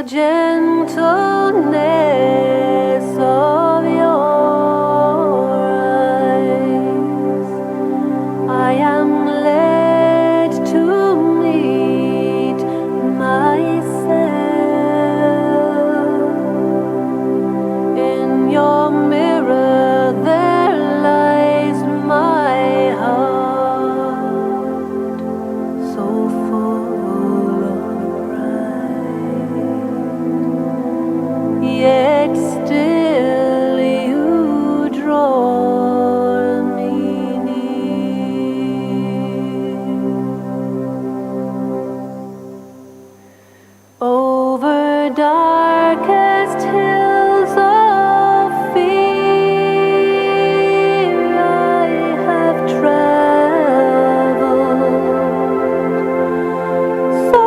gentleness of your eyes, I am led to meet myself. In your mirror there lies my heart, so full of pride, yet still you draw me near. Over darkest hills of fear I have traveled. So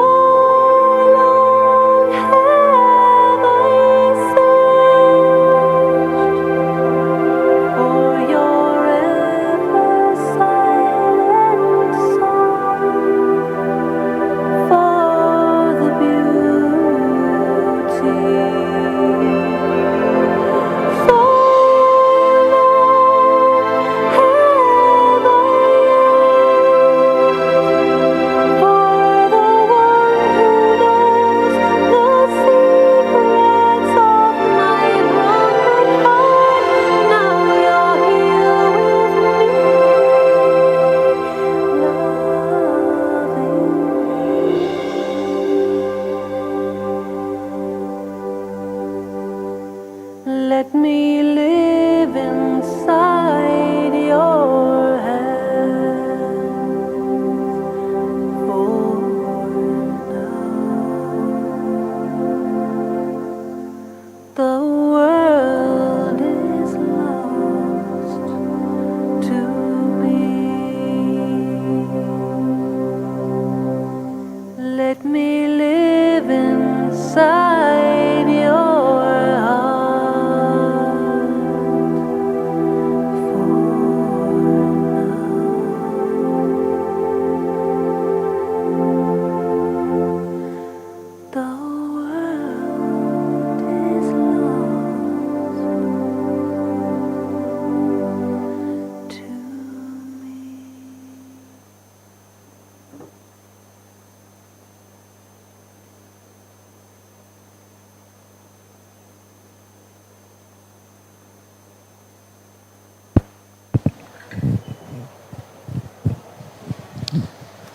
long have I searched for your ever silent song, for the beauty. So long have I yearned for the one who knows the secrets of my broken heart. Now you're here with me, loving. Let me live inside your hands for now. The world is lost to me. Let me live inside your heart for now. The world is lost to me.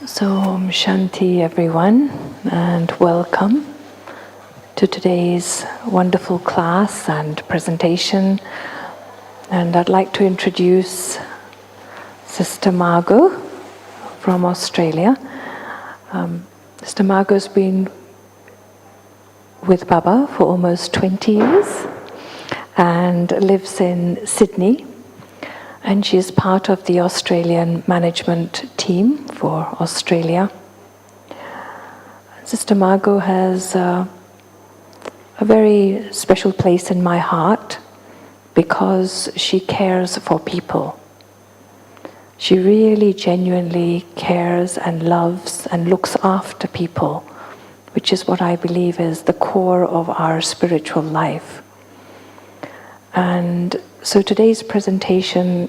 So, Om Shanti everyone, and welcome to today's wonderful class and presentation. And I'd like to introduce Sister Margot from Australia. Sister Margot's been with Baba for almost 20 years and lives in Sydney. And she is part of the Australian management team for Australia. Sister Margot has a very special place in my heart because she cares for people. She really genuinely cares and loves and looks after people, which is what I believe is the core of our spiritual life. And so today's presentation,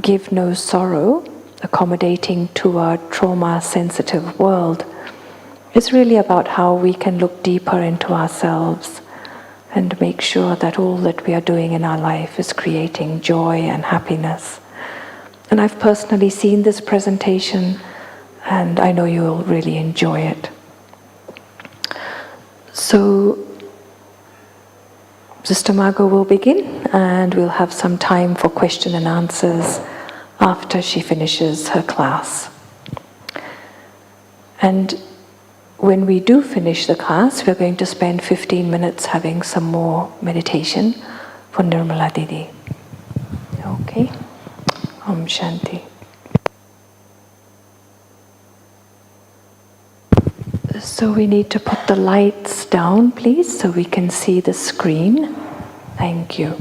Give No Sorrow, Accommodating to a Trauma-Sensitive World, is really about how we can look deeper into ourselves and make sure that all that we are doing in our life is creating joy and happiness. And I've personally seen this presentation, and I know you'll really enjoy it. So, Sister Margot will begin, and we'll have some time for question and answers after she finishes her class. And when we do finish the class, we're going to spend 15 minutes having some more meditation for Nirmala Didi. Okay? Om Shanti. So we need to put the lights down, please, so we can see the screen. Thank you.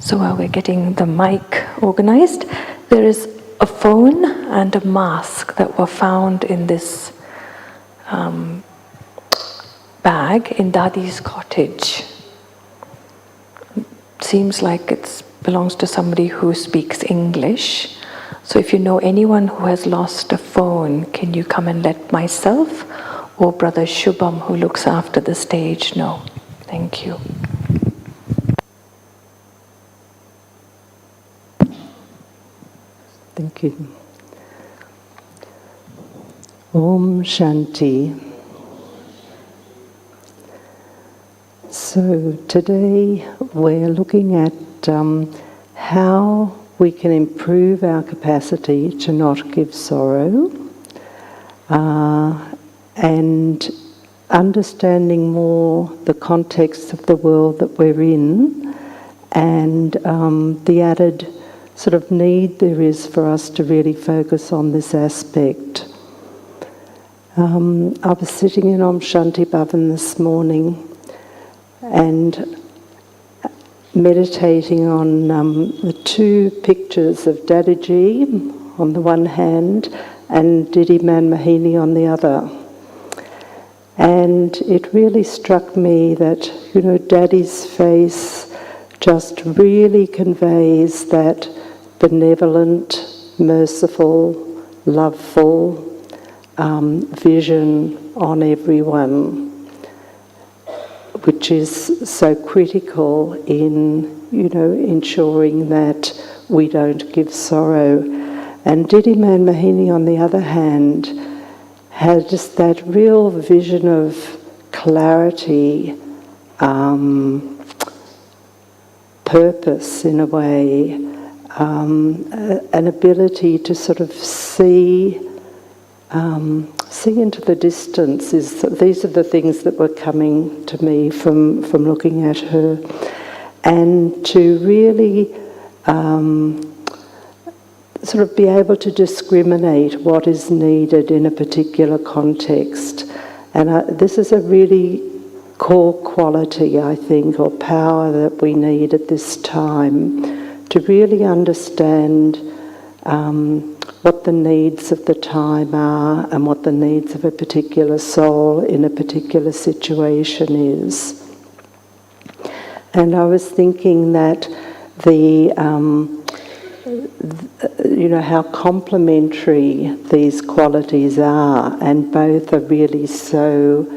So while we're getting the mic organized, there is a phone and a mask that were found in this bag in Dadi's cottage. Seems like it belongs to somebody who speaks English. So if you know anyone who has lost a phone, can you come and let myself or Brother Shubham, who looks after the stage, know? Thank you. Thank you. Om Shanti. So today we're looking at how we can improve our capacity to not give sorrow, and understanding more the context of the world that we're in, and the added sort of need there is for us to really focus on this aspect. I was sitting in Om Shanti Bhavan this morning and meditating on the two pictures of Dadaji on the one hand and Didi Manmohini on the other. And it really struck me that, Daddy's face just really conveys that benevolent, merciful, loveful vision on everyone, which is so critical in, ensuring that we don't give sorrow. And Didi Manmohini, on the other hand, had just that real vision of clarity, purpose in a way, an ability to sort of see into the distance. These are the things that were coming to me from looking at her, and to really sort of be able to discriminate what is needed in a particular context. And this is a really core quality, I think, or power that we need at this time, to really understand what the needs of the time are and what the needs of a particular soul in a particular situation is. And I was thinking that how complementary these qualities are, and both are really so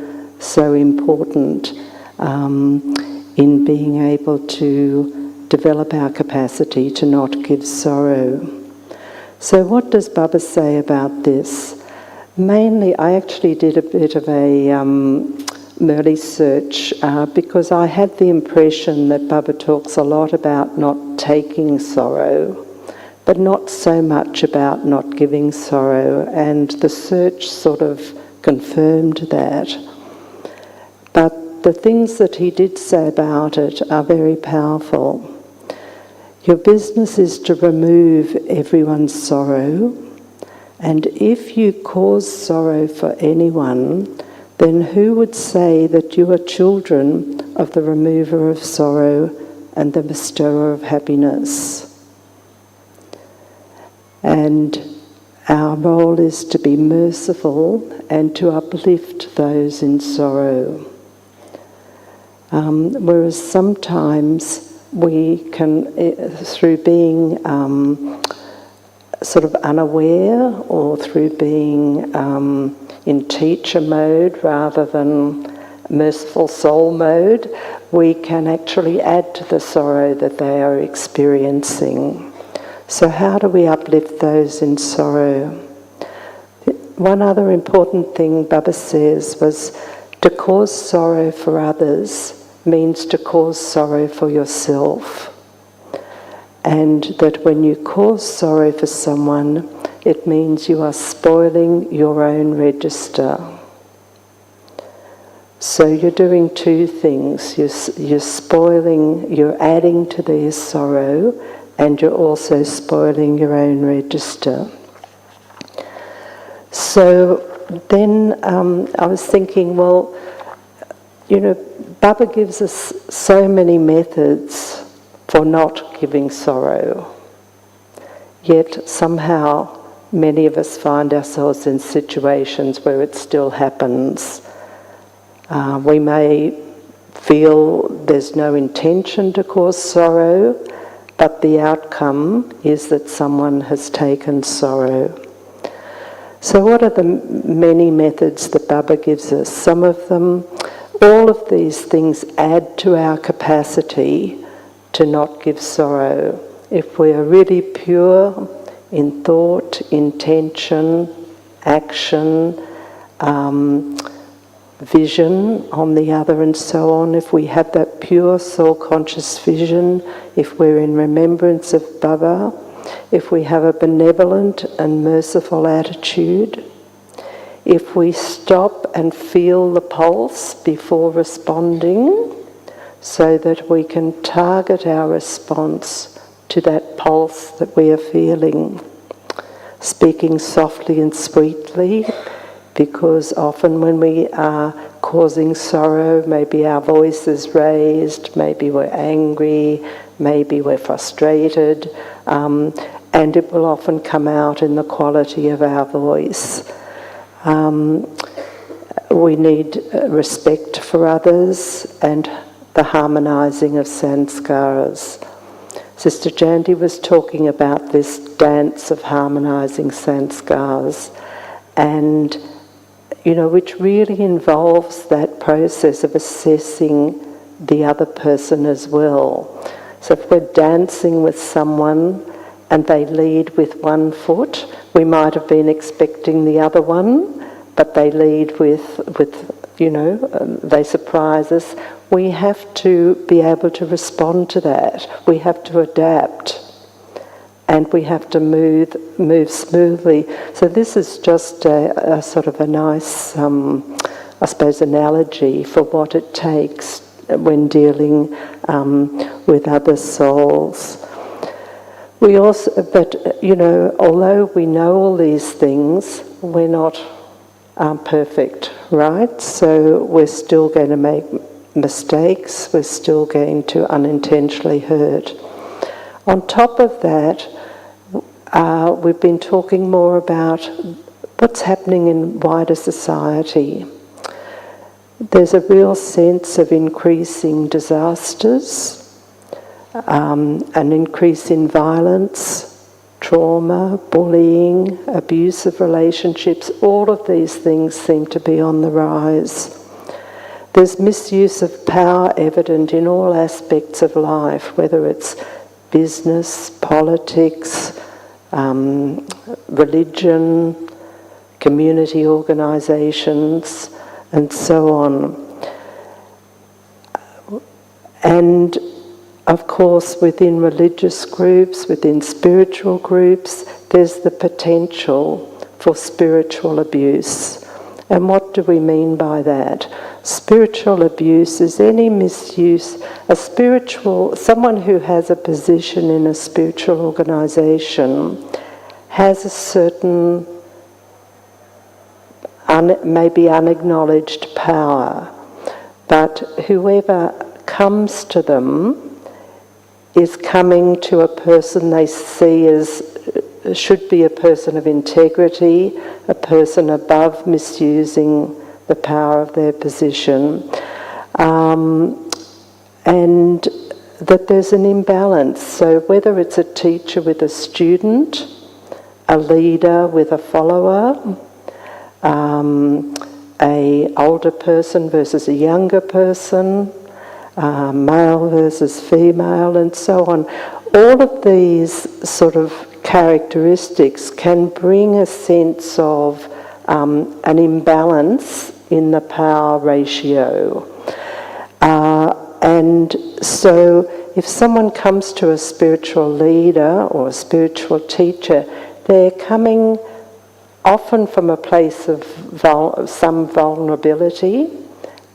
important in being able to develop our capacity to not give sorrow. So what does Baba say about this? Mainly, I actually did a bit of a early search because I had the impression that Baba talks a lot about not taking sorrow, but not so much about not giving sorrow, and the search sort of confirmed that. But the things that he did say about it are very powerful. Your business is to remove everyone's sorrow, and if you cause sorrow for anyone, then who would say that you are children of the remover of sorrow and the bestower of happiness? And our role is to be merciful and to uplift those in sorrow. Whereas sometimes we can, through being sort of unaware, or through being in teacher mode rather than merciful soul mode, we can actually add to the sorrow that they are experiencing. So how do we uplift those in sorrow? One other important thing Baba says was, to cause sorrow for others means to cause sorrow for yourself. And that when you cause sorrow for someone, it means you are spoiling your own register. So you're doing two things. You're spoiling, you're adding to their sorrow, and you're also spoiling your own register. So then I was thinking, Baba gives us so many methods for not giving sorrow. Yet somehow many of us find ourselves in situations where it still happens. We may feel there's no intention to cause sorrow, but the outcome is that someone has taken sorrow. So what are the many methods that Baba gives us? Some of them, all of these things add to our capacity to not give sorrow. If we are really pure in thought, intention, action, vision on the other and so on, if we have that pure soul-conscious vision, if we're in remembrance of Baba, if we have a benevolent and merciful attitude, if we stop and feel the pulse before responding so that we can target our response to that pulse that we are feeling, speaking softly and sweetly, because often when we are causing sorrow, maybe our voice is raised, maybe we're angry, maybe we're frustrated, and it will often come out in the quality of our voice. We need respect for others and the harmonizing of sanskaras. Sister Jandy was talking about this dance of harmonizing sanskaras, and which really involves that process of assessing the other person as well. So if we're dancing with someone and they lead with one foot, we might have been expecting the other one, but they lead with they surprise us. We have to be able to respond to that. We have to adapt. And we have to move smoothly. So this is just a sort of a nice, analogy for what it takes when dealing with other souls. We also, although we know all these things, we're not perfect, right? So we're still going to make mistakes. We're still going to unintentionally hurt. On top of that, we've been talking more about what's happening in wider society. There's a real sense of increasing disasters, an increase in violence, trauma, bullying, abusive relationships. All of these things seem to be on the rise. There's misuse of power evident in all aspects of life, whether it's business, politics, religion, community organisations, and so on. And of course, within religious groups, within spiritual groups, there's the potential for spiritual abuse. And what do we mean by that? Spiritual abuse is any misuse. Someone who has a position in a spiritual organisation has a certain maybe unacknowledged power, but whoever comes to them is coming to a person they see as should be a person of integrity, a person above misusing the power of their position, and that there's an imbalance. So whether it's a teacher with a student, a leader with a follower, a older person versus a younger person, male versus female, and so on. All of these sort of characteristics can bring a sense of an imbalance in the power ratio. And so if someone comes to a spiritual leader or a spiritual teacher, they're coming often from a place of some vulnerability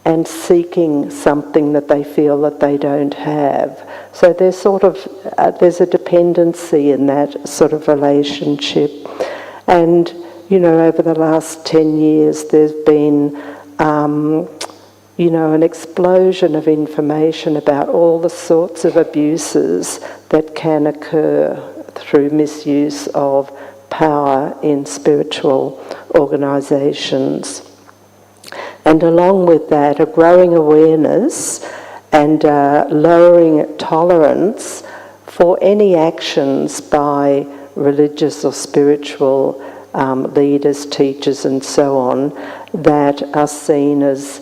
and seeking something that they feel that they don't have. So there's there's a dependency in that sort of relationship. And, over the last 10 years there's been an explosion of information about all the sorts of abuses that can occur through misuse of power in spiritual organisations. And along with that, a growing awareness and lowering tolerance for any actions by religious or spiritual leaders, teachers and so on that are seen as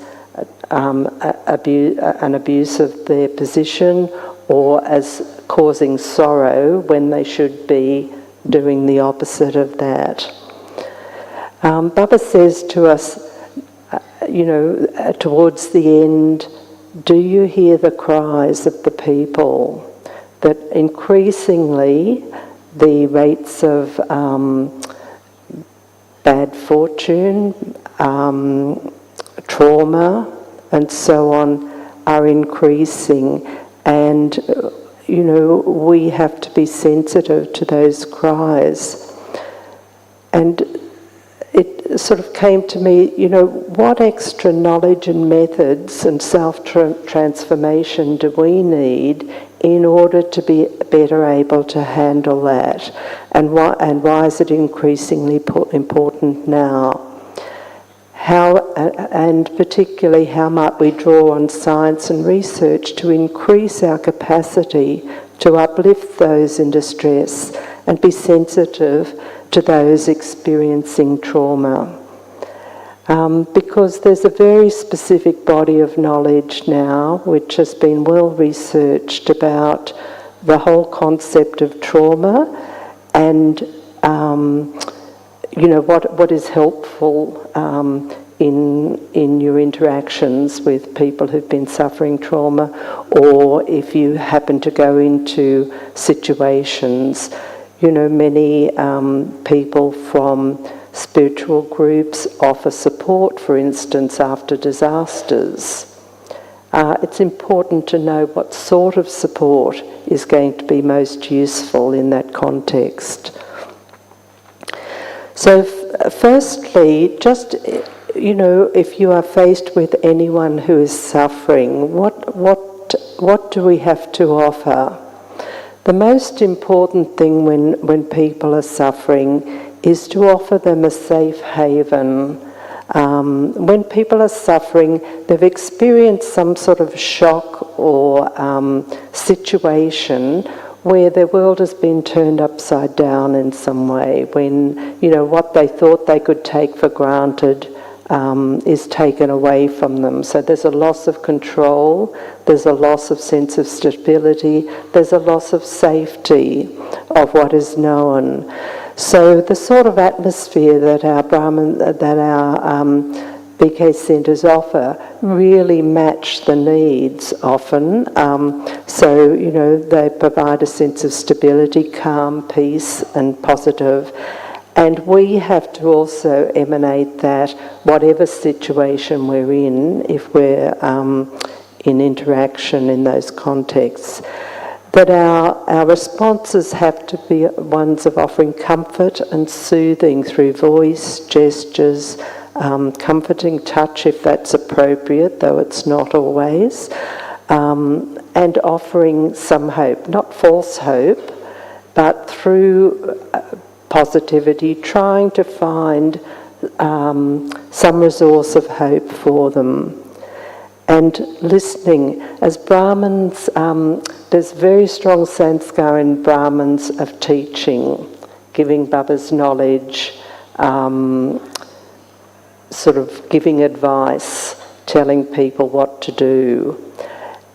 an abuse of their position or as causing sorrow when they should be doing the opposite of that. Baba says to us, towards the end, do you hear the cries of the people? That increasingly the rates of bad fortune, trauma and so on are increasing, and we have to be sensitive to those cries. And it sort of came to me, what extra knowledge and methods and self-transformation do we need in order to be better able to handle that? And why is it increasingly important now? How, and particularly how might we draw on science and research to increase our capacity to uplift those in distress and be sensitive to those experiencing trauma? Because there's a very specific body of knowledge now which has been well researched about the whole concept of trauma and what is helpful in your interactions with people who've been suffering trauma, or if you happen to go into situations. Many people from spiritual groups offer support, for instance, after disasters. It's important to know what sort of support is going to be most useful in that context. So firstly, just, if you are faced with anyone who is suffering, what do we have to offer? The most important thing when people are suffering is to offer them a safe haven. When people are suffering, they've experienced some sort of shock or situation where their world has been turned upside down in some way, when what they thought they could take for granted is taken away from them. So there's a loss of control, there's a loss of sense of stability, there's a loss of safety of what is known. So the sort of atmosphere that our BK centres offer really match the needs often. So they provide a sense of stability, calm, peace and positive. And we have to also emanate that, whatever situation we're in, if we're in interaction in those contexts, that our responses have to be ones of offering comfort and soothing through voice, gestures, comforting touch if that's appropriate, though it's not always, and offering some hope, not false hope, but through positivity, trying to find some resource of hope for them. And listening. As Brahmins, there's very strong sanskar in Brahmins of teaching, giving Baba's knowledge, sort of giving advice, telling people what to do.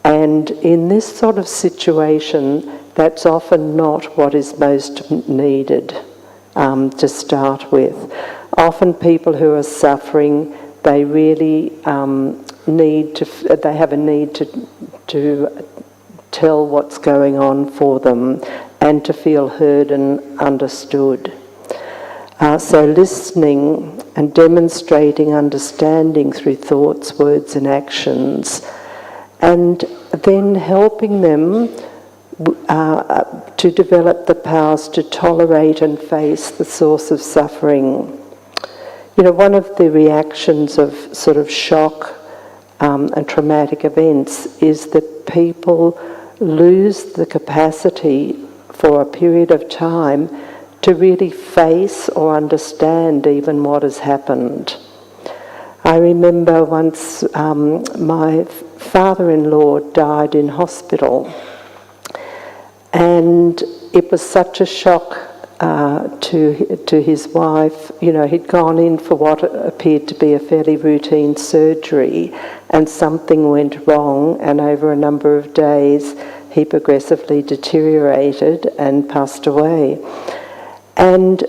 And in this sort of situation, that's often not what is most needed to start with. Often people who are suffering, they really they have a need to tell what's going on for them and to feel heard and understood. So listening and demonstrating understanding through thoughts, words and actions, and then helping them to develop the powers to tolerate and face the source of suffering. One of the reactions of sort of shock and traumatic events is that people lose the capacity for a period of time to really face or understand even what has happened. I remember once my father-in-law died in hospital, and it was such a shock to his wife. You know, he'd gone in for what appeared to be a fairly routine surgery, and something went wrong, and over a number of days he progressively deteriorated and passed away. And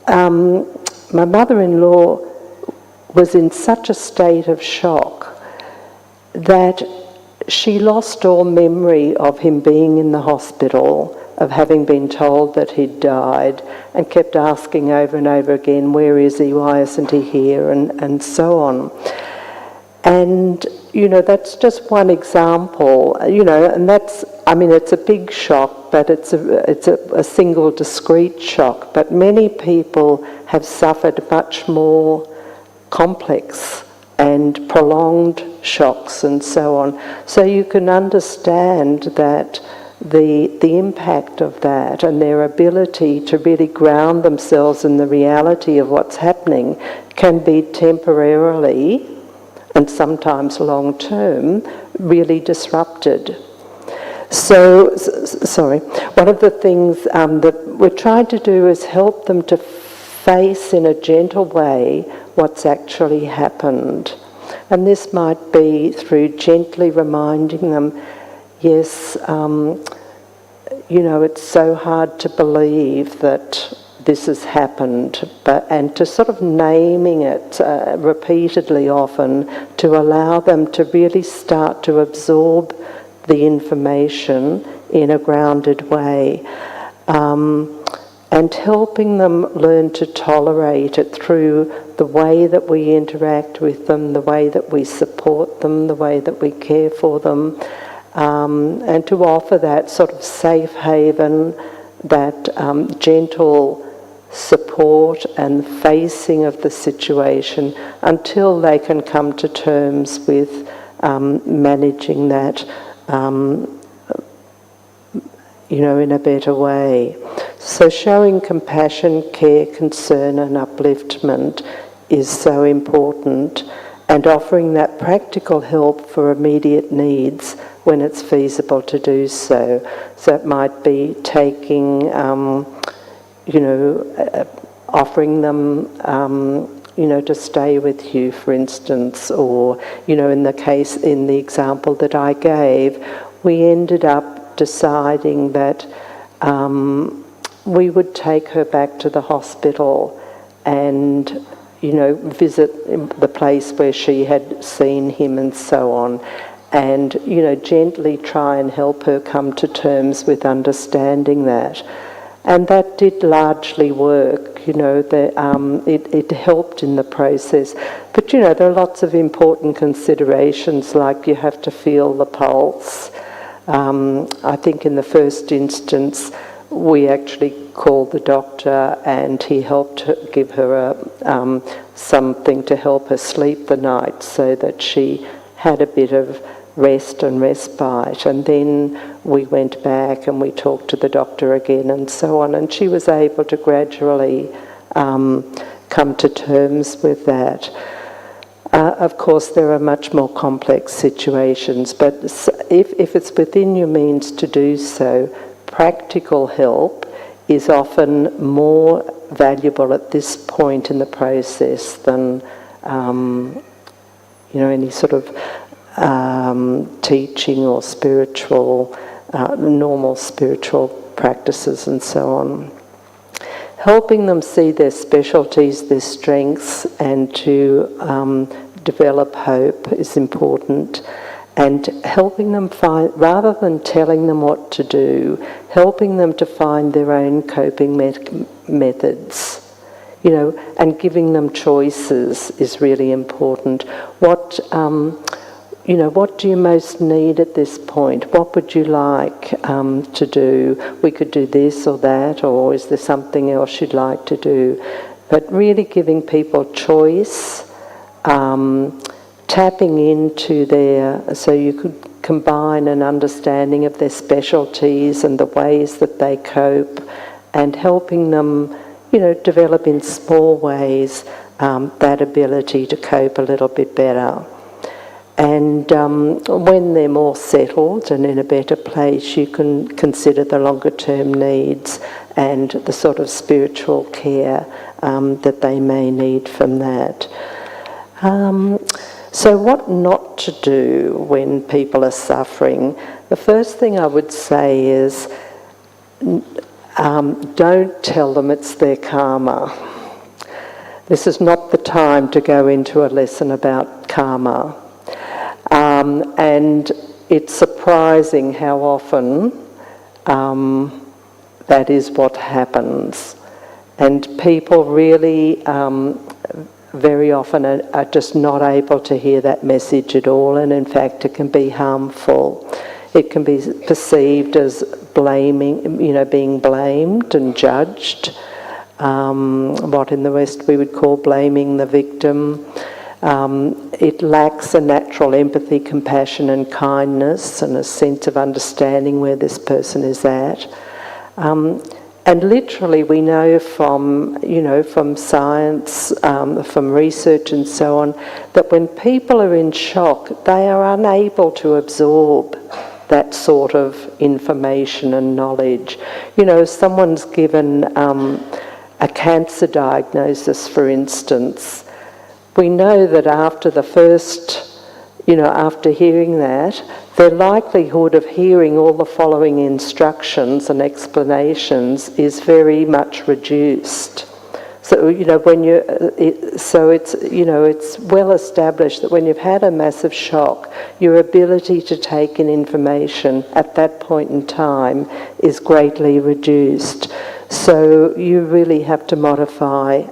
my mother-in-law was in such a state of shock that she lost all memory of him being in the hospital, of having been told that he'd died, and kept asking over and over again, where is he, why isn't he here, and so on. And, you know, that's just one example, you know, and that's, I mean, it's a big shock, but it's a single discrete shock. But many people have suffered much more complex and prolonged shocks and so on. So you can understand that the impact of that and their ability to really ground themselves in the reality of what's happening can be temporarily and sometimes long term really disrupted. So, one of the things that we're trying to do is help them to face in a gentle way what's actually happened. And this might be through gently reminding them, yes, you know, it's so hard to believe that this has happened, and to sort of naming it repeatedly often to allow them to really start to absorb the information in a grounded way, and helping them learn to tolerate it through the way that we interact with them, the way that we support them, the way that we care for them, and to offer that sort of safe haven, that gentle support and facing of the situation until they can come to terms with managing that, you know, in a better way. So showing compassion, care, concern and upliftment is so important, and offering that practical help for immediate needs when it's feasible to do so. So it might be taking, you know, offering them, you know, to stay with you, for instance, or, you know, in the example that I gave, we ended up deciding that we would take her back to the hospital and, you know, visit the place where she had seen him and so on, and, you know, gently try and help her come to terms with understanding that. And that did largely work, you know, it helped in the process. But, you know, there are lots of important considerations, like you have to feel the pulse. I think in the first instance, we actually called the doctor and he helped give her something to help her sleep the night so that she had a bit of rest and respite. And then we went back and we talked to the doctor again and so on, and she was able to gradually come to terms with that. Of course, there are much more complex situations, but if it's within your means to do so, practical help is often more valuable at this point in the process than you know, any sort of teaching or spiritual, normal spiritual practices and so on. Helping them see their specialties, their strengths, and to develop hope is important. And helping them find, rather than telling them what to do, helping them to find their own coping methods, you know, and giving them choices is really important. What, you know, what do you most need at this point? What would you like to do? We could do this or that, or is there something else you'd like to do? But really giving people choice, tapping into so you could combine an understanding of their specialties and the ways that they cope, and helping them, develop in small ways that ability to cope a little bit better. And when they're more settled and in a better place, you can consider the longer term needs and the sort of spiritual care that they may need from that. So what not to do when people are suffering? The first thing I would say is don't tell them it's their karma. This is not the time to go into a lesson about karma. And it's surprising how often that is what happens. And people really very often are just not able to hear that message at all, and in fact it can be harmful. It can be perceived as blaming, being blamed and judged, what in the West we would call blaming the victim. It lacks a natural empathy, compassion and kindness and a sense of understanding where this person is at. And literally we know from science, from research and so on, that when people are in shock, they are unable to absorb that sort of information and knowledge. If someone's given a cancer diagnosis, for instance, we know that after the first, after hearing that, their likelihood of hearing all the following instructions and explanations is very much reduced. So it's well established that when you've had a massive shock, your ability to take in information at that point in time is greatly reduced. So you really have to modify,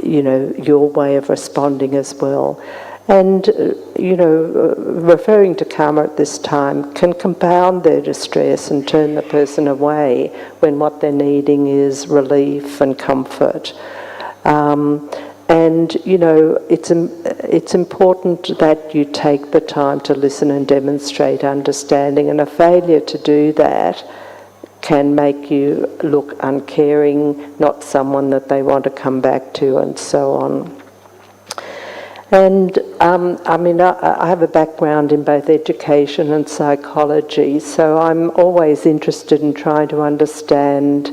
your way of responding as well. And, referring to karma at this time can compound their distress and turn the person away when what they're needing is relief and comfort. It's important that you take the time to listen and demonstrate understanding, and a failure to do that can make you look uncaring, not someone that they want to come back to, and so on. And I have a background in both education and psychology, so I'm always interested in trying to understand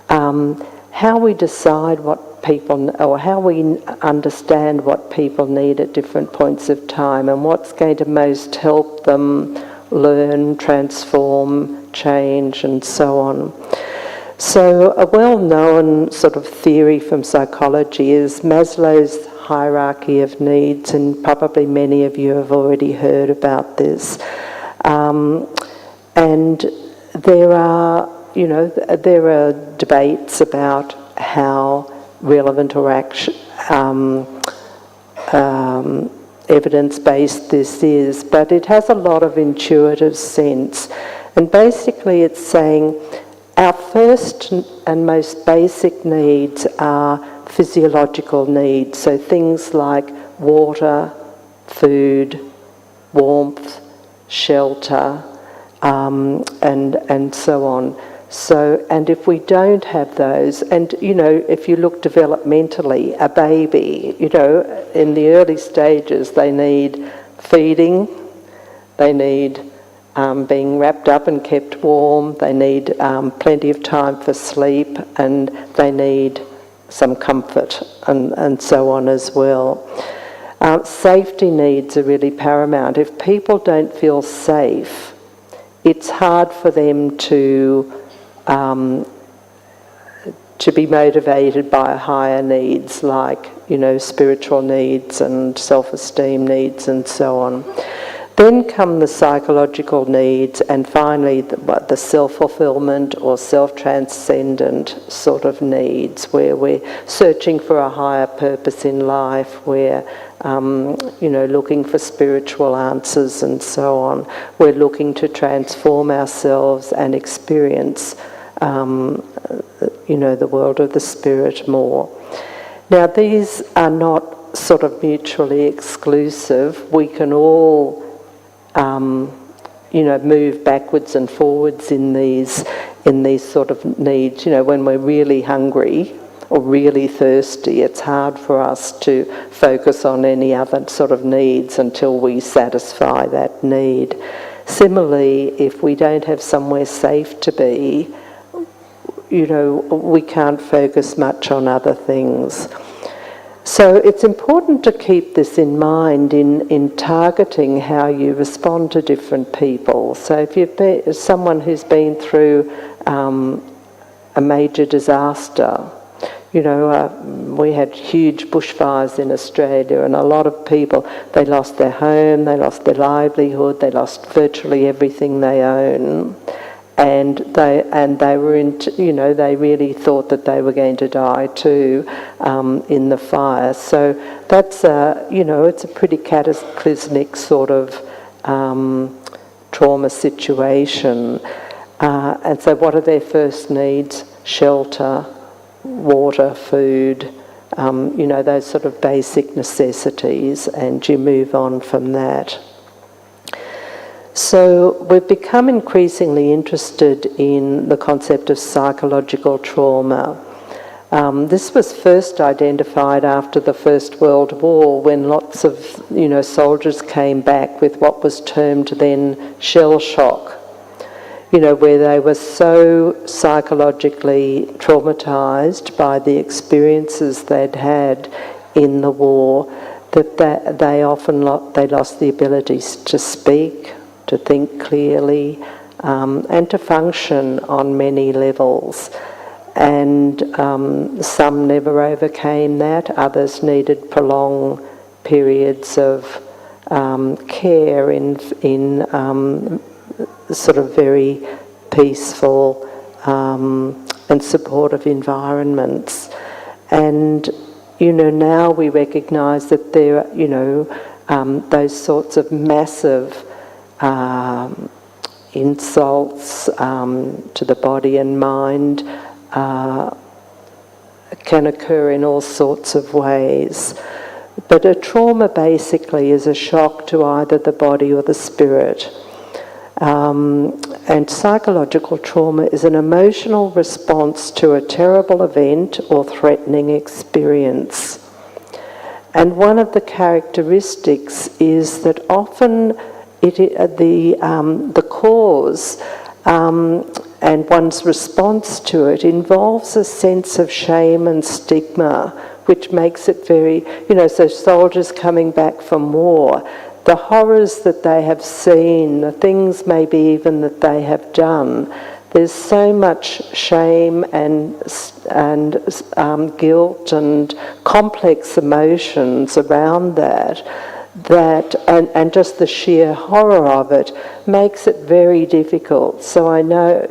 how we decide what people, or how we understand what people need at different points of time, and what's going to most help them learn, transform, change, and so on. So a well-known sort of theory from psychology is Maslow's hierarchy of needs, and probably many of you have already heard about this. And there are debates about how relevant or evidence-based this is, but it has a lot of intuitive sense. And basically it's saying our first and most basic needs are physiological needs, so things like water, food, warmth, shelter, and so on. So, and if we don't have those, and if you look developmentally, a baby, in the early stages, they need feeding, they need being wrapped up and kept warm, they need plenty of time for sleep, and they need some comfort and so on as well. Safety needs are really paramount. If people don't feel safe, it's hard for them to be motivated by higher needs like, spiritual needs and self-esteem needs and so on. Then come the psychological needs, and finally the self-fulfillment or self-transcendent sort of needs, where we're searching for a higher purpose in life, we're looking for spiritual answers and so on. We're looking to transform ourselves and experience the world of the spirit more. Now these are not sort of mutually exclusive. We can all, move backwards and forwards in these sort of needs. When we're really hungry or really thirsty, it's hard for us to focus on any other sort of needs until we satisfy that need. Similarly, if we don't have somewhere safe to be, we can't focus much on other things. So it's important to keep this in mind in targeting how you respond to different people. So if you've someone who's been through a major disaster, we had huge bushfires in Australia, and a lot of people, they lost their home, they lost their livelihood, they lost virtually everything they own. And they were they really thought that they were going to die too in the fire. So that's it's a pretty cataclysmic sort of trauma situation. And so, what are their first needs? Shelter, water, food. Those sort of basic necessities, and you move on from that. So we've become increasingly interested in the concept of psychological trauma. This was first identified after the First World War, when lots of soldiers came back with what was termed then shell shock, where they were so psychologically traumatised by the experiences they'd had in the war that they often lost the ability to speak, to think clearly, and to function on many levels. And some never overcame that. Others needed prolonged periods of care in sort of very peaceful and supportive environments. And now we recognise that there are those sorts of massive insults to the body and mind can occur in all sorts of ways. But a trauma basically is a shock to either the body or the spirit. And psychological trauma is an emotional response to a terrible event or threatening experience. And one of the characteristics is that often the cause and one's response to it involves a sense of shame and stigma, which makes it very, so soldiers coming back from war, the horrors that they have seen, the things maybe even that they have done, there's so much shame and guilt and complex emotions around that and just the sheer horror of it makes it very difficult. So I know,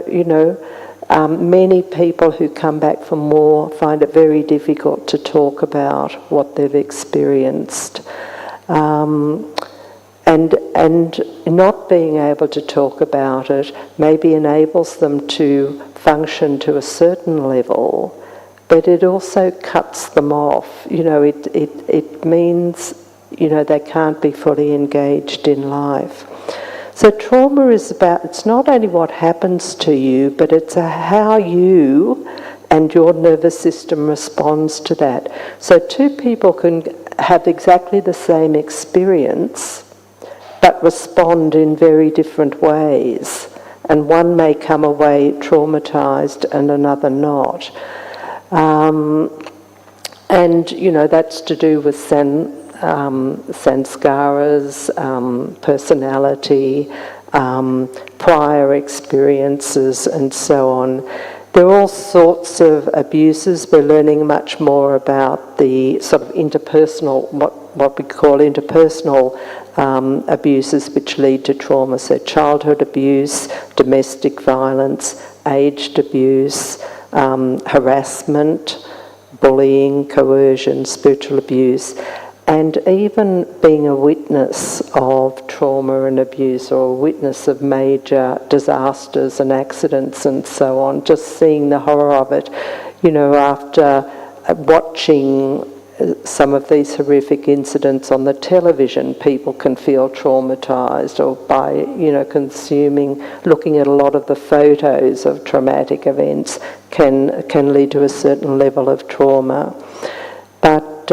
many people who come back from war find it very difficult to talk about what they've experienced. And not being able to talk about it maybe enables them to function to a certain level, but it also cuts them off. It means they can't be fully engaged in life. So trauma is about, it's not only what happens to you, but it's how you and your nervous system responds to that. So two people can have exactly the same experience, but respond in very different ways. And one may come away traumatised and another not. And that's to do with sanskaras, personality, prior experiences, and so on. There are all sorts of abuses. We're learning much more about the sort of interpersonal, what we call interpersonal abuses which lead to trauma. So childhood abuse, domestic violence, aged abuse, harassment, bullying, coercion, spiritual abuse, and even being a witness of trauma and abuse, or a witness of major disasters and accidents and so on, just seeing the horror of it, after watching some of these horrific incidents on the television, people can feel traumatised, or by, looking at a lot of the photos of traumatic events can lead to a certain level of trauma. But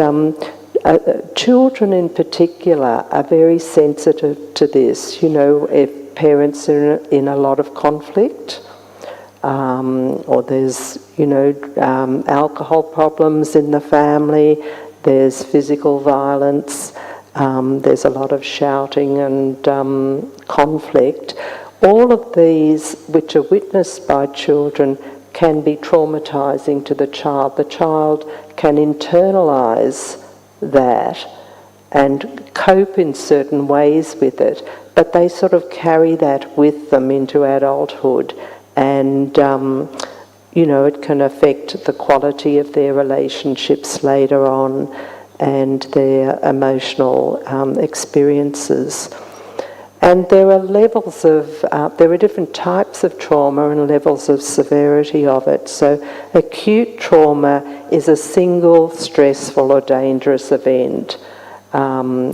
children in particular are very sensitive to this. If parents are in a lot of conflict, or there's, alcohol problems in the family, there's physical violence, there's a lot of shouting and conflict. All of these, which are witnessed by children, can be traumatising to the child. The child can internalise that and cope in certain ways with it, but they sort of carry that with them into adulthood, and it can affect the quality of their relationships later on and their emotional experiences. And there are levels of, there are different types of trauma and levels of severity of it. So acute trauma is a single stressful or dangerous event. So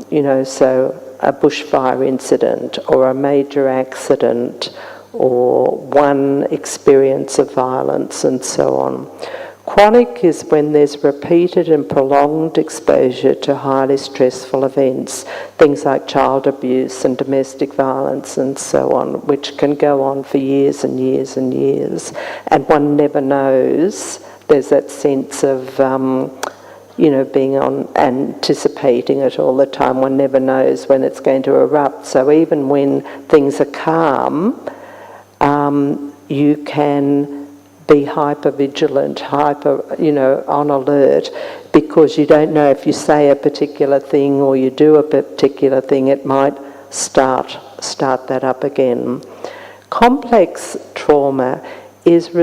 a bushfire incident or a major accident or one experience of violence and so on. Chronic is when there's repeated and prolonged exposure to highly stressful events, things like child abuse and domestic violence and so on, which can go on for years and years and years. And one never knows. There's that sense of, being on, anticipating it all the time. One never knows when it's going to erupt. So even when things are calm, you can be hyper-vigilant, on alert, because you don't know if you say a particular thing or you do a particular thing, it might start that up again. Complex trauma is a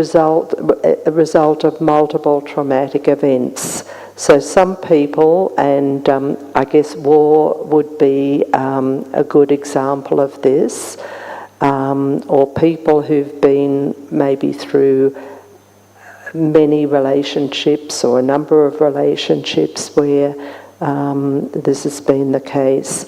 result of multiple traumatic events. So some people, and I guess war would be a good example of this, or people who've been maybe through many relationships or a number of relationships where this has been the case.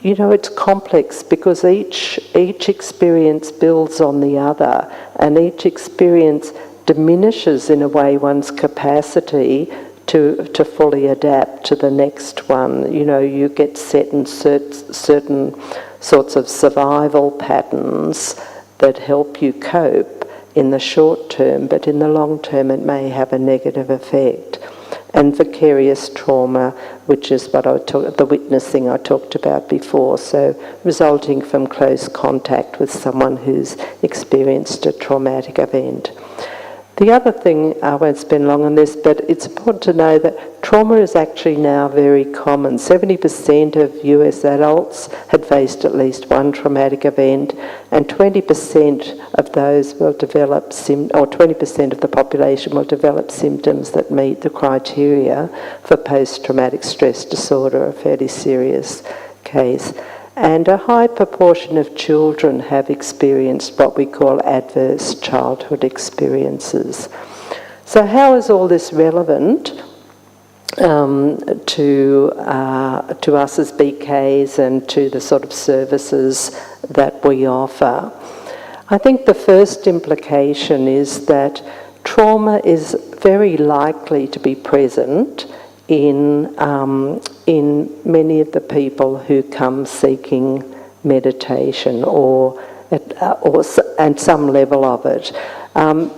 It's complex because each experience builds on the other, and each experience diminishes in a way one's capacity to fully adapt to the next one. You get set in certain sorts of survival patterns that help you cope in the short term, but in the long term it may have a negative effect. And vicarious trauma, which is what the witnessing I talked about before, so resulting from close contact with someone who's experienced a traumatic event. The other thing, I won't spend long on this, but it's important to know that trauma is actually now very common. 70% of US adults had faced at least one traumatic event, and 20% of those will develop, 20% of the population will develop symptoms that meet the criteria for post-traumatic stress disorder, a fairly serious case. And a high proportion of children have experienced what we call adverse childhood experiences. So how is all this relevant to us as BKs and to the sort of services that we offer? I think the first implication is that trauma is very likely to be present in many of the people who come seeking meditation and some level of it.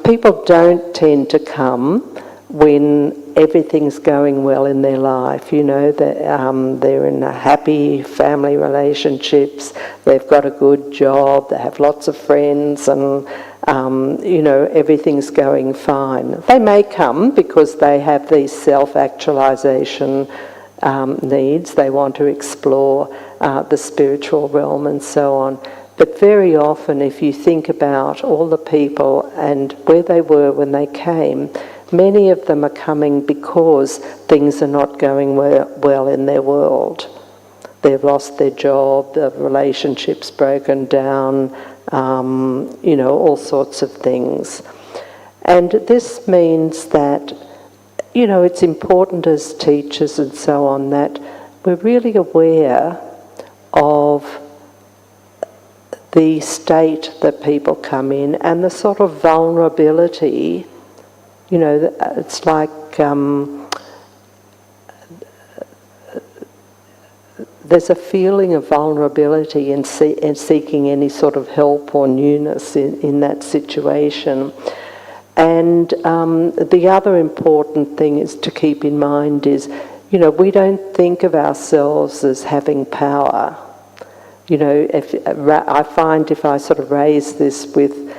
People don't tend to come when everything's going well in their life. They're in a happy family relationships, they've got a good job, they have lots of friends, and everything's going fine. They may come because they have these self-actualization needs. They want to explore the spiritual realm and so on. But very often, if you think about all the people and where they were when they came, many of them are coming because things are not going well in their world. They've lost their job, the relationship's broken down, all sorts of things. And this means that it's important as teachers and so on that we're really aware of the state that people come in and the sort of vulnerability. It's like there's a feeling of vulnerability in seeking any sort of help or newness in that situation. And the other important thing is to keep in mind is, we don't think of ourselves as having power. I find if I sort of raise this with,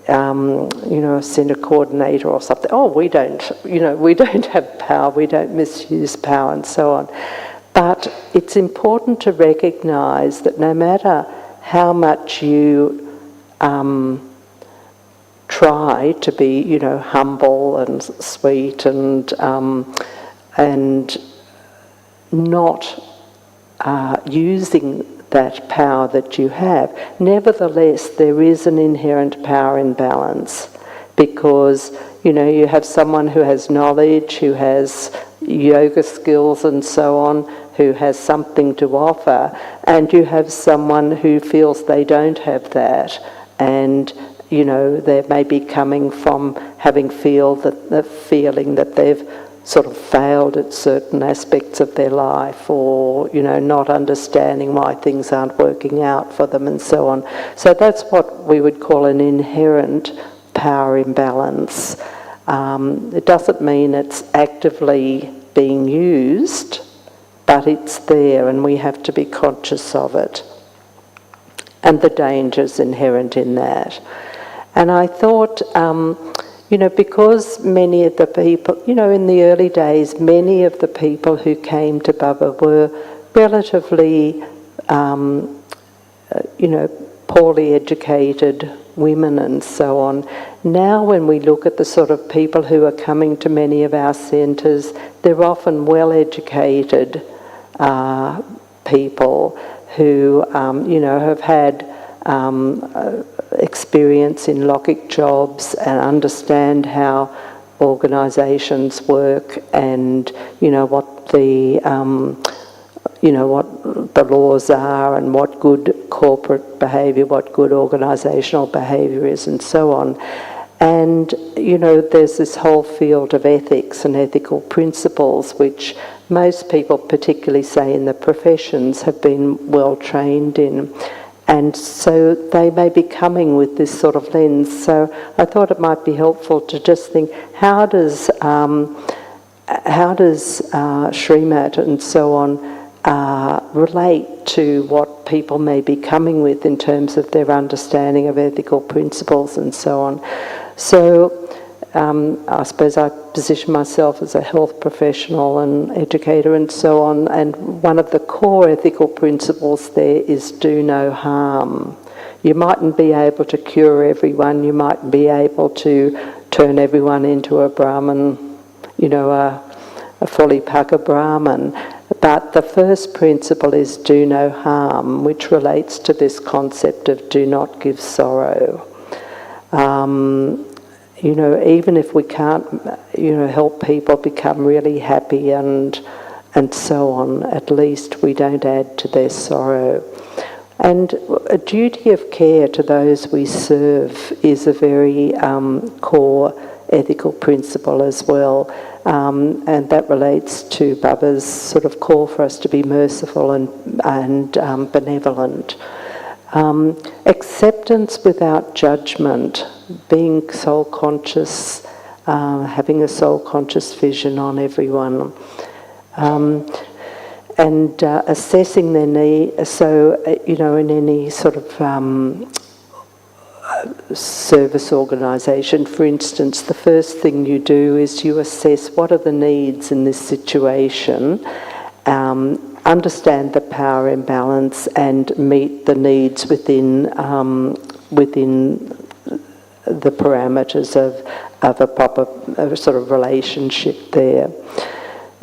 a centre coordinator or something, we don't have power, we don't misuse power and so on. But it's important to recognise that no matter how much you try to be, humble and sweet and not using that power that you have, nevertheless there is an inherent power imbalance, because you have someone who has knowledge, who has yoga skills and so on, who has something to offer, and you have someone who feels they don't have that, and they may be coming from having the feeling that they've sort of failed at certain aspects of their life, or not understanding why things aren't working out for them and so on. So that's what we would call an inherent power imbalance. It doesn't mean it's actively being used, but it's there and we have to be conscious of it and the dangers inherent in that. And I thought, because many of the people, in the early days, many of the people who came to Baba were relatively, poorly educated women and so on. Now when we look at the sort of people who are coming to many of our centres, they're often well-educated people who, have had experience in logic jobs and understand how organisations work and what the what the laws are and what good corporate behaviour, what good organisational behaviour is, and so on. And there's this whole field of ethics and ethical principles which most people, particularly say in the professions, have been well trained in. And so they may be coming with this sort of lens. So I thought it might be helpful to just think, how does Srimat and so on relate to what people may be coming with in terms of their understanding of ethical principles and so on. So I suppose I position myself as a health professional and educator and so on, and one of the core ethical principles there is do no harm. You mightn't be able to cure everyone, you might be able to turn everyone into a Brahman, a fully Paka Brahman, but the first principle is do no harm, which relates to this concept of do not give sorrow. Even if we can't, help people become really happy and so on, at least we don't add to their sorrow. And a duty of care to those we serve is a very core ethical principle as well, and that relates to Baba's sort of call for us to be merciful and benevolent. Acceptance without judgment, being soul-conscious, having a soul-conscious vision on everyone, and assessing their need. So, in any sort of service organisation, for instance, the first thing you do is you assess what are the needs in this situation, understand the power imbalance and meet the needs within the parameters of a proper sort of relationship there.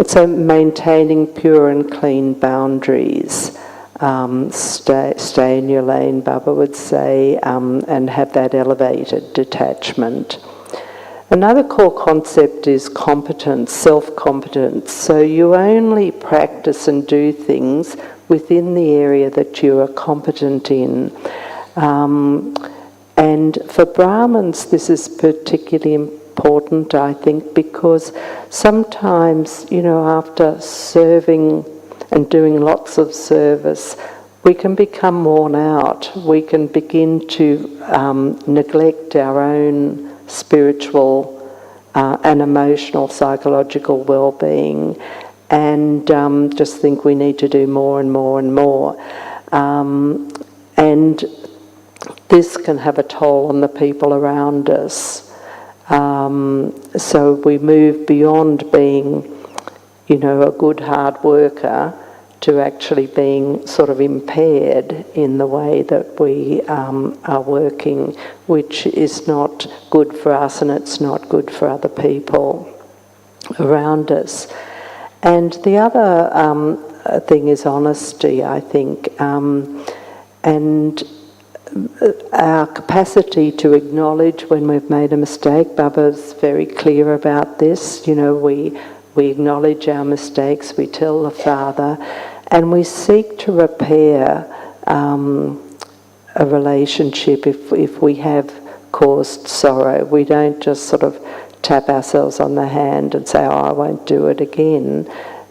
So maintaining pure and clean boundaries, stay in your lane, Baba would say, and have that elevated detachment. Another core concept is competence, self-competence. So you only practice and do things within the area that you are competent in. And for Brahmins, this is particularly important, I think, because sometimes, after serving and doing lots of service, we can become worn out. We can begin to neglect our own spiritual and emotional, psychological well-being, and just think we need to do more and more and more. And this can have a toll on the people around us. So we move beyond being, a good hard worker to actually being sort of impaired in the way that we are working, which is not good for us and it's not good for other people around us. And the other thing is honesty, I think, and our capacity to acknowledge when we've made a mistake. Baba's very clear about this. We acknowledge our mistakes, we tell the Father, and we seek to repair a relationship if we have caused sorrow. We don't just sort of tap ourselves on the hand and say, I won't do it again.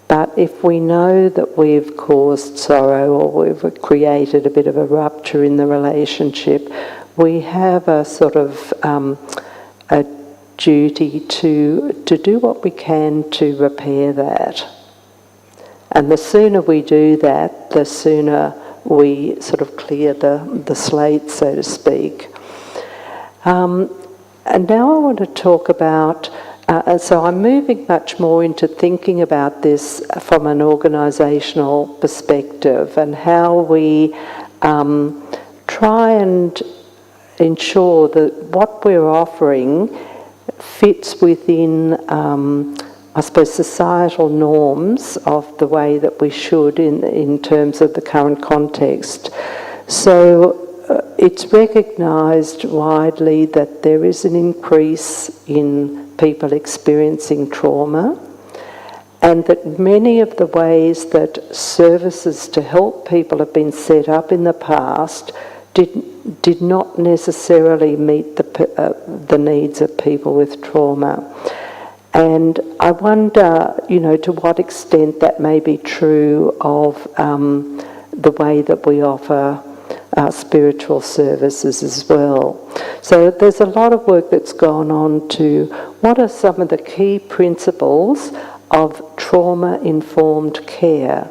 But if we know that we've caused sorrow or we've created a bit of a rupture in the relationship, we have a sort of a duty to do what we can to repair that. And the sooner we do that, the sooner we sort of clear the slate, so to speak. And now I want to talk about, so I'm moving much more into thinking about this from an organisational perspective and how we try and ensure that what we're offering fits within, I suppose, societal norms of the way that we should in terms of the current context. So it's recognised widely that there is an increase in people experiencing trauma, and that many of the ways that services to help people have been set up in the past did not necessarily meet the needs of people with trauma. And I wonder, to what extent that may be true of the way that we offer spiritual services as well. So there's a lot of work that's gone on to what are some of the key principles of trauma-informed care.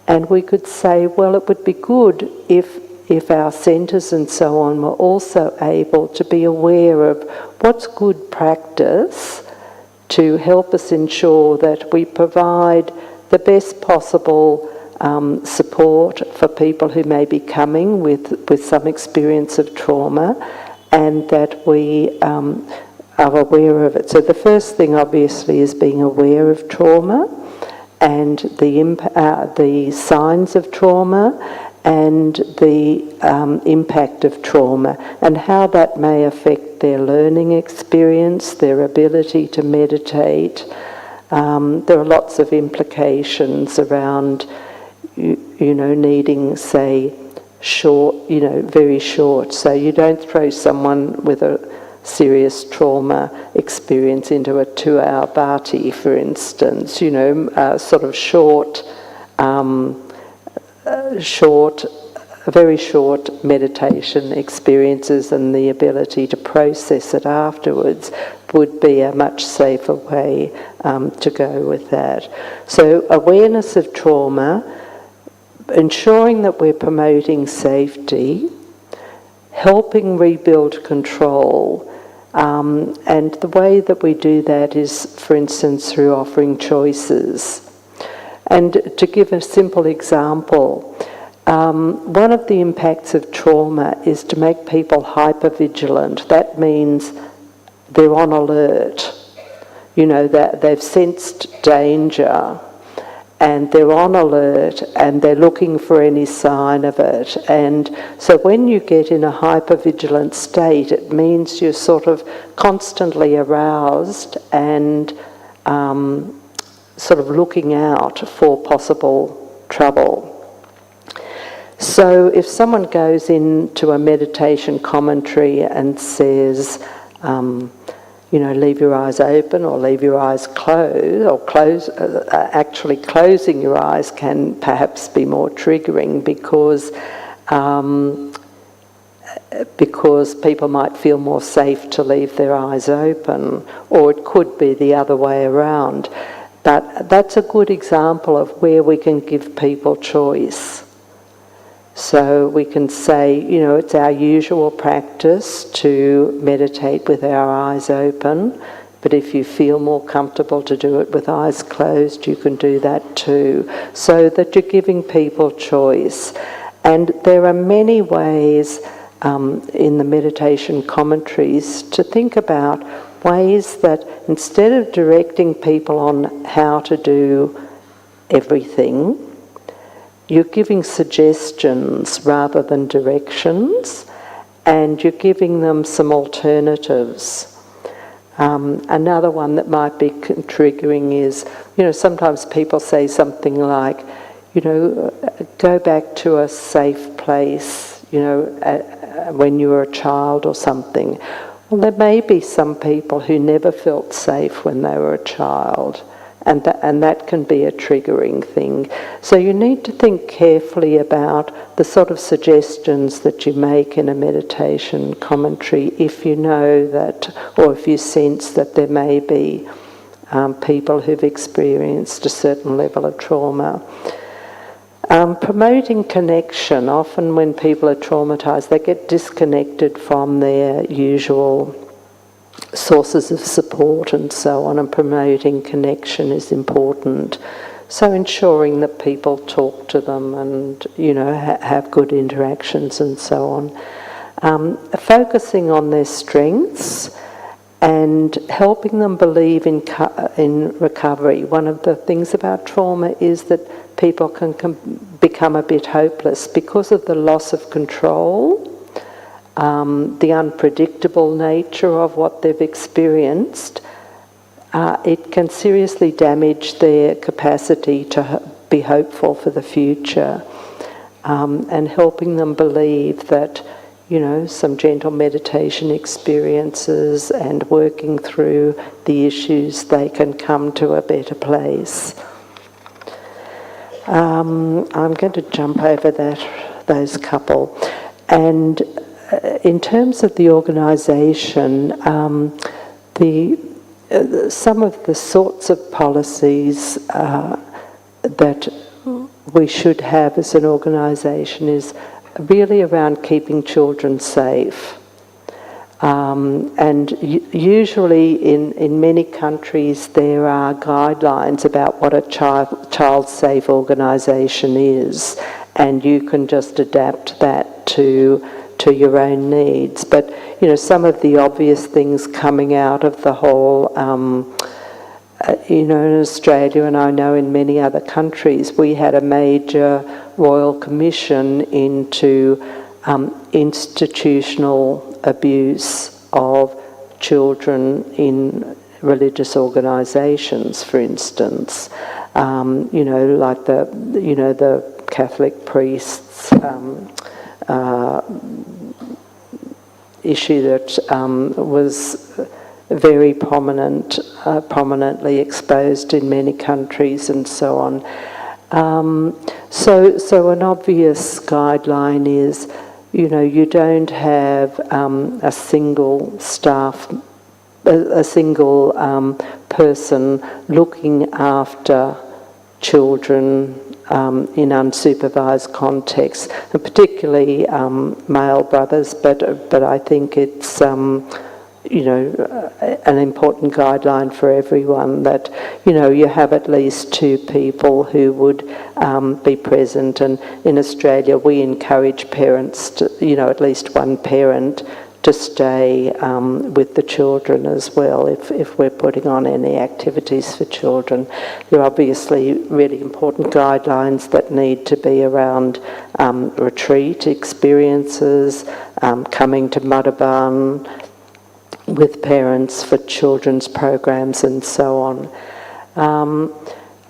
And we could say, well, it would be good if our centres and so on were also able to be aware of what's good practice to help us ensure that we provide the best possible support for people who may be coming with some experience of trauma, and that we are aware of it. So the first thing obviously is being aware of trauma and the signs of trauma and the impact of trauma and how that may affect their learning experience, their ability to meditate. There are lots of implications around, needing, say, short, very short. So you don't throw someone with a serious trauma experience into a 2-hour bhati, for instance, sort of very short meditation experiences, and the ability to process it afterwards would be a much safer way to go with that. So awareness of trauma, ensuring that we're promoting safety, helping rebuild control, and the way that we do that is, for instance, through offering choices. And to give a simple example, one of the impacts of trauma is to make people hypervigilant. That means they're on alert, that they've sensed danger, and they're on alert and they're looking for any sign of it. And so when you get in a hypervigilant state, it means you're sort of constantly aroused and sort of looking out for possible trouble. So if someone goes into a meditation commentary and says, leave your eyes open or leave your eyes closed, or actually closing your eyes can perhaps be more triggering because people might feel more safe to leave their eyes open, or it could be the other way around. But that's a good example of where we can give people choice. So we can say, it's our usual practice to meditate with our eyes open, but if you feel more comfortable to do it with eyes closed, you can do that too, so that you're giving people choice. And there are many ways in the meditation commentaries to think about ways that instead of directing people on how to do everything, you're giving suggestions rather than directions, and you're giving them some alternatives. Another one that might be triggering is, sometimes people say something like, go back to a safe place, when you were a child or something. Well, there may be some people who never felt safe when they were a child. And that can be a triggering thing. So you need to think carefully about the sort of suggestions that you make in a meditation commentary if you know that, or if you sense that there may be people who've experienced a certain level of trauma. Promoting connection. Often when people are traumatised, they get disconnected from their usual sources of support and so on, and promoting connection is important. So ensuring that people talk to them and, have good interactions and so on. Focusing on their strengths and helping them believe in recovery. One of the things about trauma is that people can become a bit hopeless because of the loss of control, the unpredictable nature of what they've experienced. It can seriously damage their capacity to be hopeful for the future, and helping them believe that, some gentle meditation experiences and working through the issues, they can come to a better place. I'm going to jump over those couple. And in terms of the organisation, some of the sorts of policies that we should have as an organisation is really around keeping children safe. And usually in many countries there are guidelines about what a child-safe organisation is, and you can just adapt that to your own needs. But some of the obvious things coming out of the whole, in Australia, and I know in many other countries, we had a major royal commission into institutional abuse of children in religious organisations, for instance. Like the Catholic priests issue that was very prominently exposed in many countries and so on. So an obvious guideline is, you don't have a single person looking after children in unsupervised contexts, and particularly male brothers. But I think it's an important guideline for everyone that you have at least two people who would be present. And in Australia, we encourage parents to, at least one parent to stay with the children as well if we're putting on any activities for children. There are obviously really important guidelines that need to be around retreat experiences, coming to Madhaban with parents for children's programs and so on.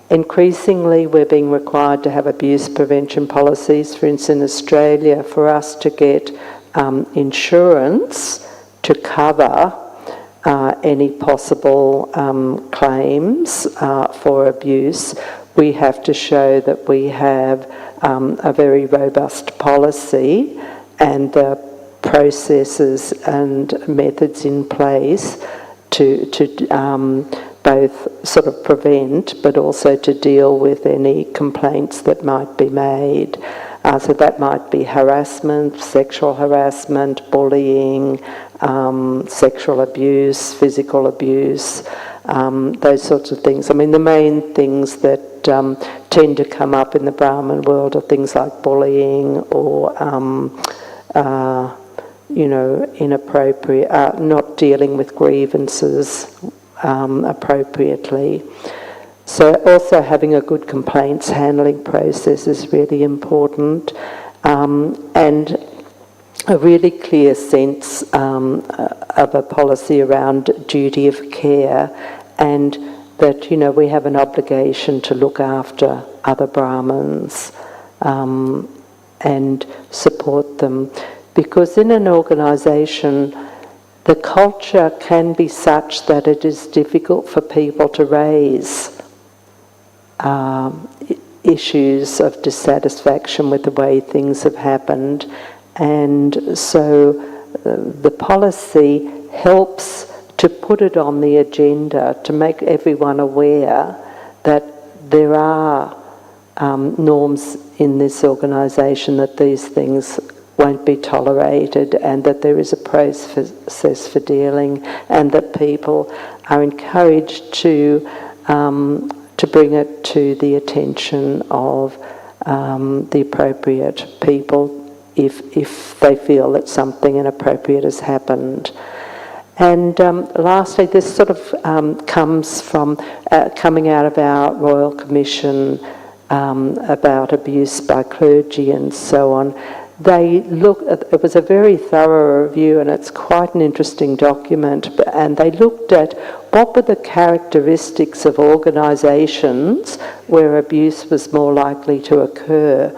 Increasingly, we're being required to have abuse prevention policies. For instance, in Australia, for us to get insurance to cover any possible claims for abuse, we have to show that we have a very robust policy and the processes and methods in place to both sort of prevent but also to deal with any complaints that might be made. So that might be harassment, sexual harassment, bullying, sexual abuse, physical abuse, those sorts of things. I mean, the main things that tend to come up in the Brahman world are things like bullying or inappropriate, not dealing with grievances appropriately. So also having a good complaints handling process is really important, and a really clear sense of a policy around duty of care, and that we have an obligation to look after other Brahmins and support them. Because in an organisation, the culture can be such that it is difficult for people to raise issues of dissatisfaction with the way things have happened. And so the policy helps to put it on the agenda, to make everyone aware that there are norms in this organisation, that these things won't be tolerated, and that there is a process for dealing, and that people are encouraged to bring it to the attention of the appropriate people if they feel that something inappropriate has happened. And lastly, this sort of comes from coming out of our Royal Commission about abuse by clergy and so on. It was a very thorough review, and it's quite an interesting document, and they looked at what were the characteristics of organisations where abuse was more likely to occur.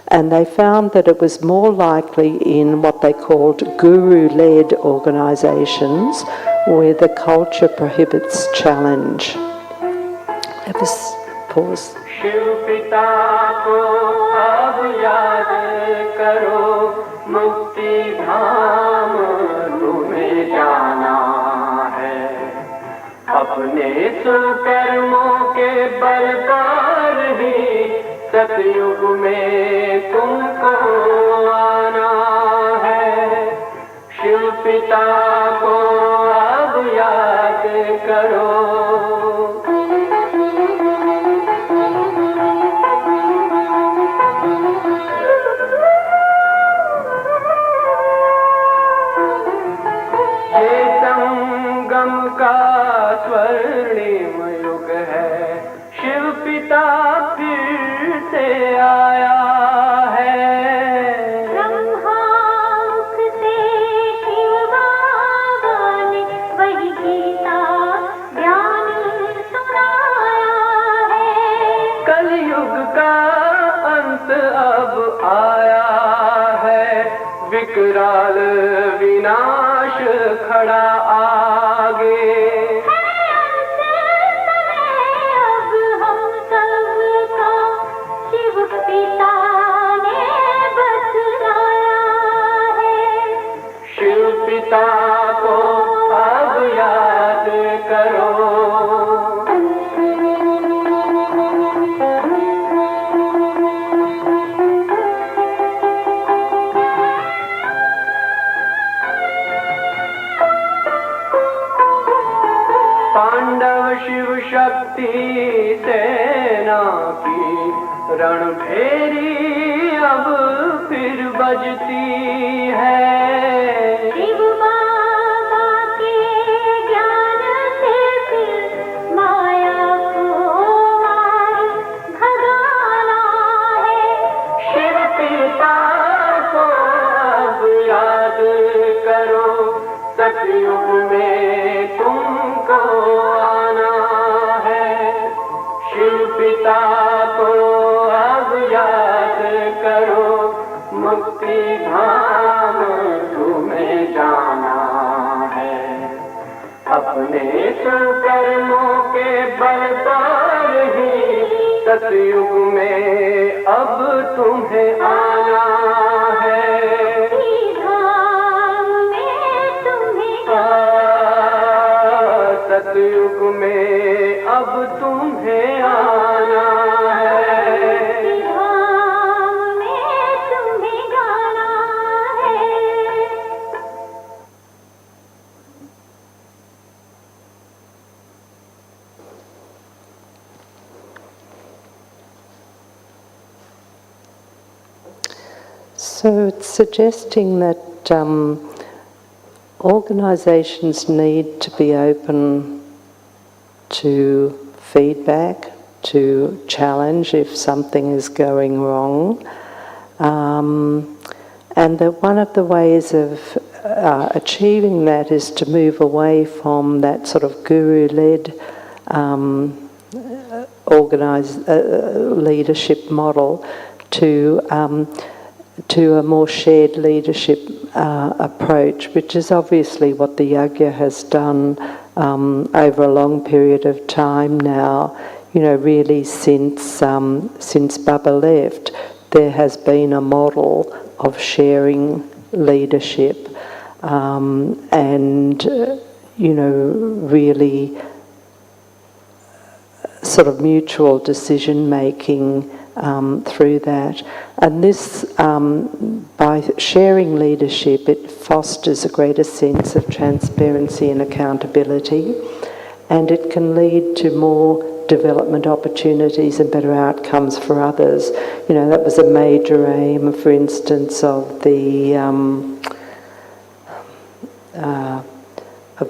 And they found that it was more likely in what they called guru-led organisations, where the culture prohibits challenge. Have this pause. Shiv पिता को अब याद करो, मुक्ति धाम तुम्हें जाना है। अपने सुकर्मों के बल पर ही सतयुग में तुमको आना है। शिव पिता को अब याद करो। का स्वर्णिम युग है, शिव पिता फिर से आया है। ब्रह्मामुख से शिव बाबा ने वही गीता ज्ञान सुनाया है। कलयुग का अंत अब आया है, विकराल विनाश खड़ा आगे। अब हम सबका शिव पिता ने बतलाया है। शिव पिता को अब याद करो। पांडव शिव शक्ति सेना की रणभेरी अब फिर बजती है। शिव सतयुग में तुमको आना है। शिव पिता को अब याद करो, मुक्ति धाम तुम्हें जाना है। अपने कर्मों के बल पर ही सतयुग में अब तुम्हें आना है। सतयुग में अब तुम्हें आना है। तुम्हें गाना है। So it's suggesting that organisations need to be open to feedback, to challenge if something is going wrong, and that one of the ways of achieving that is to move away from that sort of guru-led leadership model to a more shared leadership approach, which is obviously what the Yagya has done over a long period of time now. You know, really since Baba left, there has been a model of sharing leadership and, you know, really sort of mutual decision making through that. And this, by sharing leadership, it fosters a greater sense of transparency and accountability, and it can lead to more development opportunities and better outcomes for others. You know, that was a major aim, for instance, of the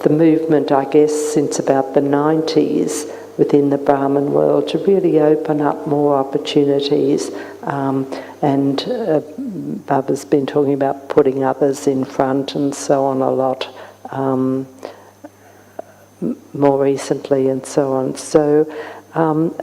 movement, I guess, since about the 90s within the Brahmin world, to really open up more opportunities. And Baba's been talking about putting others in front and so on a lot more recently and so on. So, and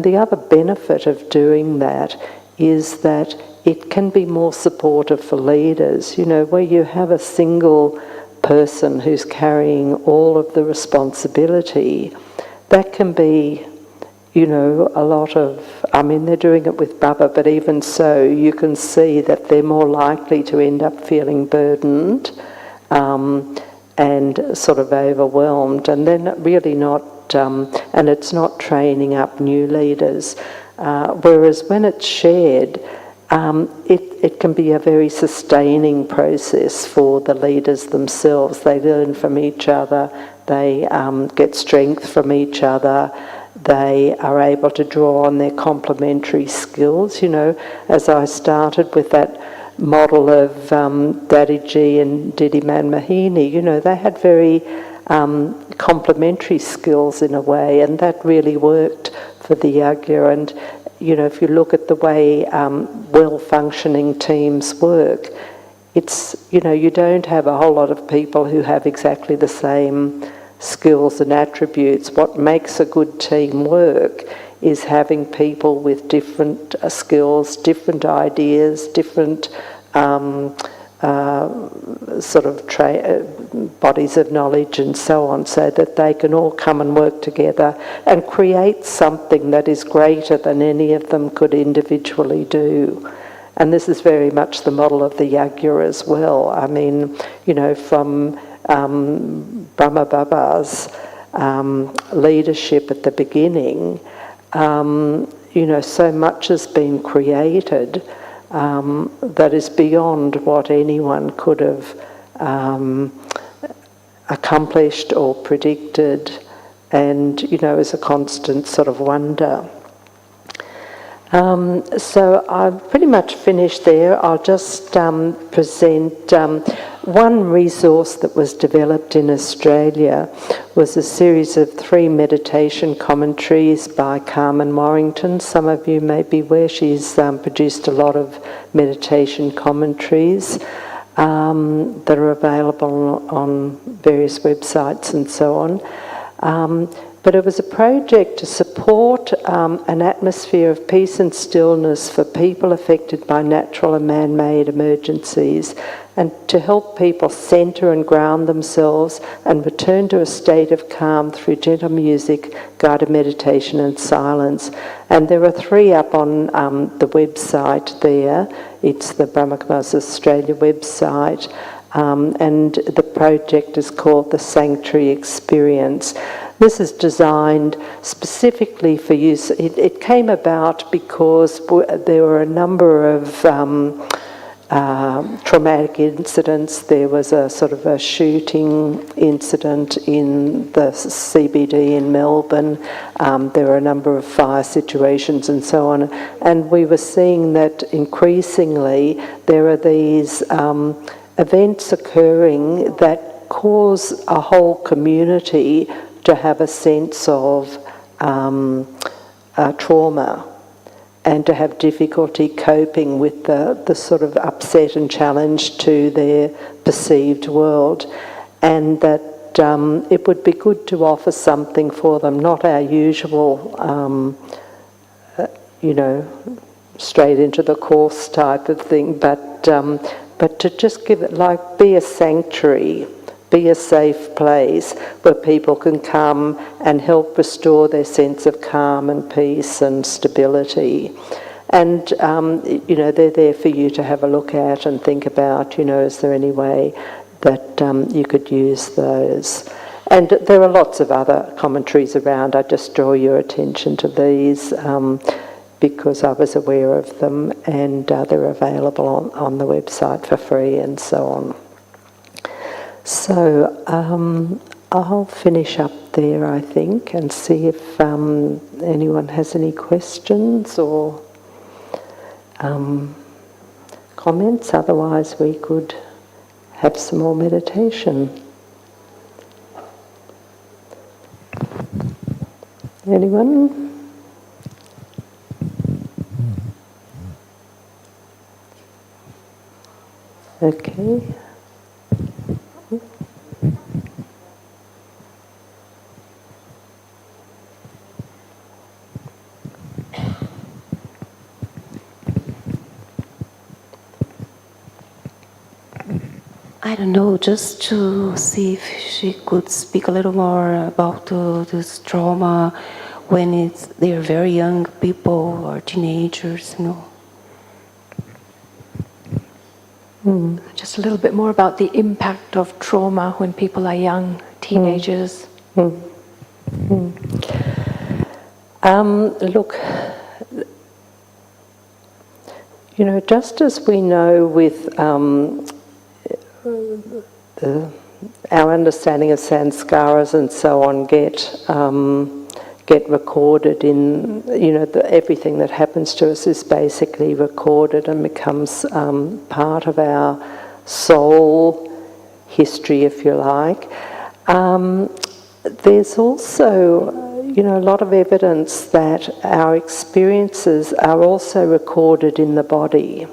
the other benefit of doing that is that it can be more supportive for leaders. You know, where you have a single person who's carrying all of the responsibility, that can be, you know, a lot of, I mean, they're doing it with Baba, but even so, you can see that they're more likely to end up feeling burdened and sort of overwhelmed, and then really not, and it's not training up new leaders. Whereas when it's shared, it can be a very sustaining process for the leaders themselves. They learn from each other, they get strength from each other, they are able to draw on their complementary skills. You know, as I started with that model of Dadiji and Didiman Mahini, you know, they had very complementary skills in a way, and that really worked for the Yagya. And, you know, if you look at the way well-functioning teams work, it's, you know, you don't have a whole lot of people who have exactly the same skills and attributes. What makes a good team work is having people with different skills, different ideas, different sort of bodies of knowledge and so on, so that they can all come and work together and create something that is greater than any of them could individually do. And this is very much the model of the Yagya as well. I mean, you know, from Brahma Baba's leadership at the beginning, you know, so much has been created that is beyond what anyone could have accomplished or predicted, and, you know, is a constant sort of wonder. So I've pretty much finished there. I'll just present one resource that was developed in Australia. Was a series of 3 meditation commentaries by Carmen Warrington. Some of you may be aware she's produced a lot of meditation commentaries that are available on various websites and so on. But it was a project to support an atmosphere of peace and stillness for people affected by natural and man-made emergencies, and to help people centre and ground themselves and return to a state of calm through gentle music, guided meditation and silence. And there are 3 up on the website there. It's the Brahma Kumaris Australia website, and the project is called the Sanctuary Experience. This is designed specifically for use. It came about because there were a number of traumatic incidents. There was a sort of a shooting incident in the CBD in Melbourne. There were a number of fire situations and so on. And we were seeing that increasingly there are these events occurring that cause a whole community to have a sense of trauma and to have difficulty coping with the sort of upset and challenge to their perceived world, and that it would be good to offer something for them, not our usual, straight into the course type of thing, but to just give it, like, be a sanctuary, be a safe place where people can come and help restore their sense of calm and peace and stability. And, they're there for you to have a look at and think about, is there any way that you could use those? And there are lots of other commentaries around. I just draw your attention to these because I was aware of them, and they're available on the website for free and so on. So I'll finish up there, I think, and see if anyone has any questions or comments. Otherwise, we could have some more meditation. Anyone? Okay. I don't know, just to see if she could speak a little more about this trauma when they're very young people or teenagers, Just a little bit more about the impact of trauma when people are young, teenagers. Look, just as we know with our understanding of sanskaras and so on get recorded in, everything that happens to us is basically recorded and becomes part of our soul history, if you like. There's also, a lot of evidence that our experiences are also recorded in the body.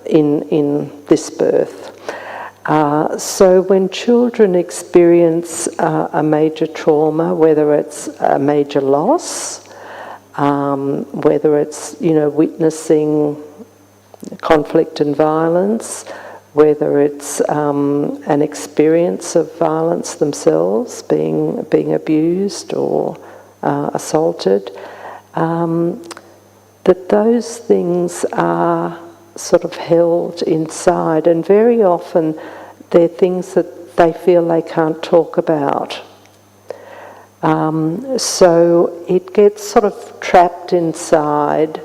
In this birth. So when children experience a major trauma, whether it's a major loss, whether it's, witnessing conflict and violence, whether it's an experience of violence themselves, being abused or assaulted, that those things are sort of held inside, and very often they're things that they feel they can't talk about. So it gets sort of trapped inside.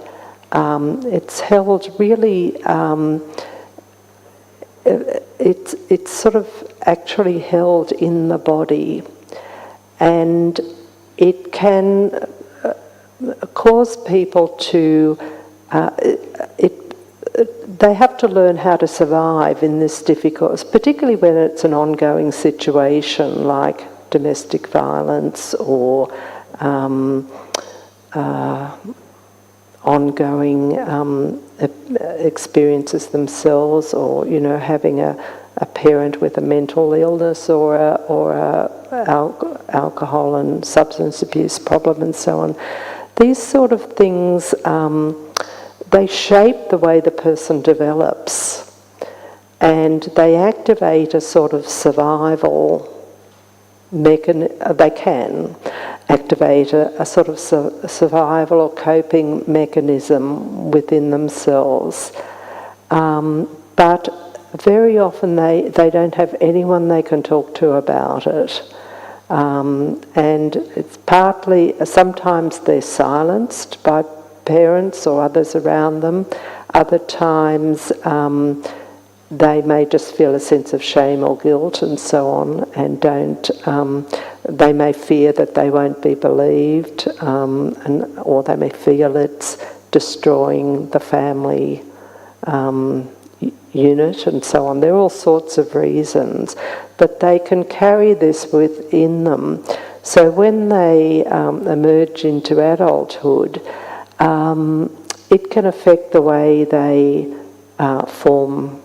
It's held really, it's sort of actually held in the body, and it can cause people to, they have to learn how to survive in this difficult, particularly when it's an ongoing situation like domestic violence or ongoing experiences themselves, or having a a parent with a mental illness or alcohol and substance abuse problem and so on. These sort of things, they shape the way the person develops, and they activate a sort of survival mechanism. They can activate a sort of survival or coping mechanism within themselves. But very often they don't have anyone they can talk to about it. And it's partly, sometimes they're silenced by parents or others around them. Other times they may just feel a sense of shame or guilt and so on, and they may fear that they won't be believed, or they may feel it's destroying the family unit and so on. There are all sorts of reasons, but they can carry this within them. So when they emerge into adulthood, it can affect the way they form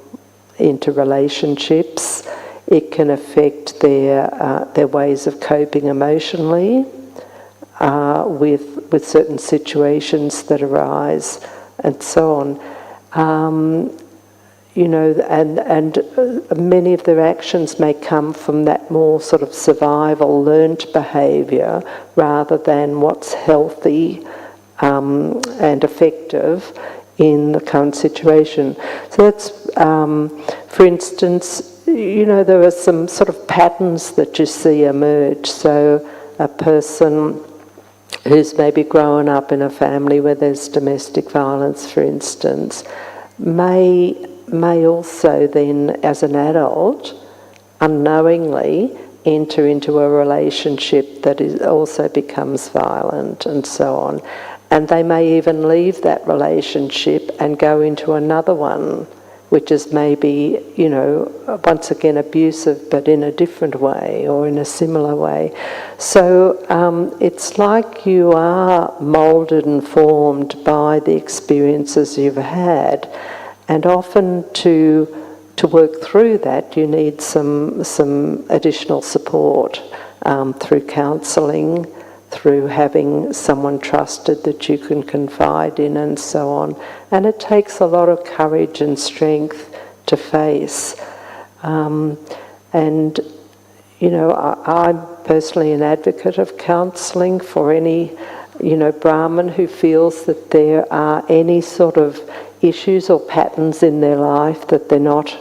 into relationships. It can affect their ways of coping emotionally with certain situations that arise and so on. And many of their actions may come from that more sort of survival, learnt behaviour, rather than what's healthy and effective in the current situation. So that's, for instance, there are some sort of patterns that you see emerge. So a person who's maybe grown up in a family where there's domestic violence, for instance, may also then, as an adult, unknowingly enter into a relationship that also becomes violent and so on. And they may even leave that relationship and go into another one, which is maybe, once again abusive, but in a different way or in a similar way. So it's like you are moulded and formed by the experiences you've had. And often to work through that, you need some additional support through counselling, through having someone trusted that you can confide in and so on. And it takes a lot of courage and strength to face. I'm personally an advocate of counselling for any, Brahmin who feels that there are any sort of issues or patterns in their life that they're not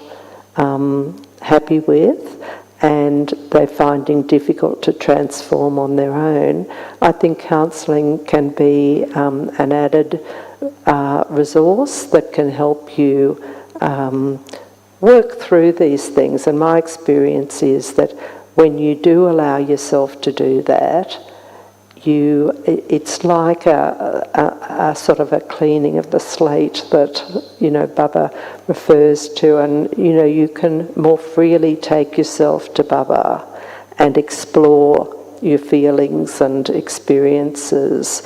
happy with and they're finding difficult to transform on their own. I think counselling can be an added resource that can help you work through these things. And my experience is that when you do allow yourself to do that, it's like a sort of a cleaning of the slate that, Baba refers to, and, you can more freely take yourself to Baba and explore your feelings and experiences.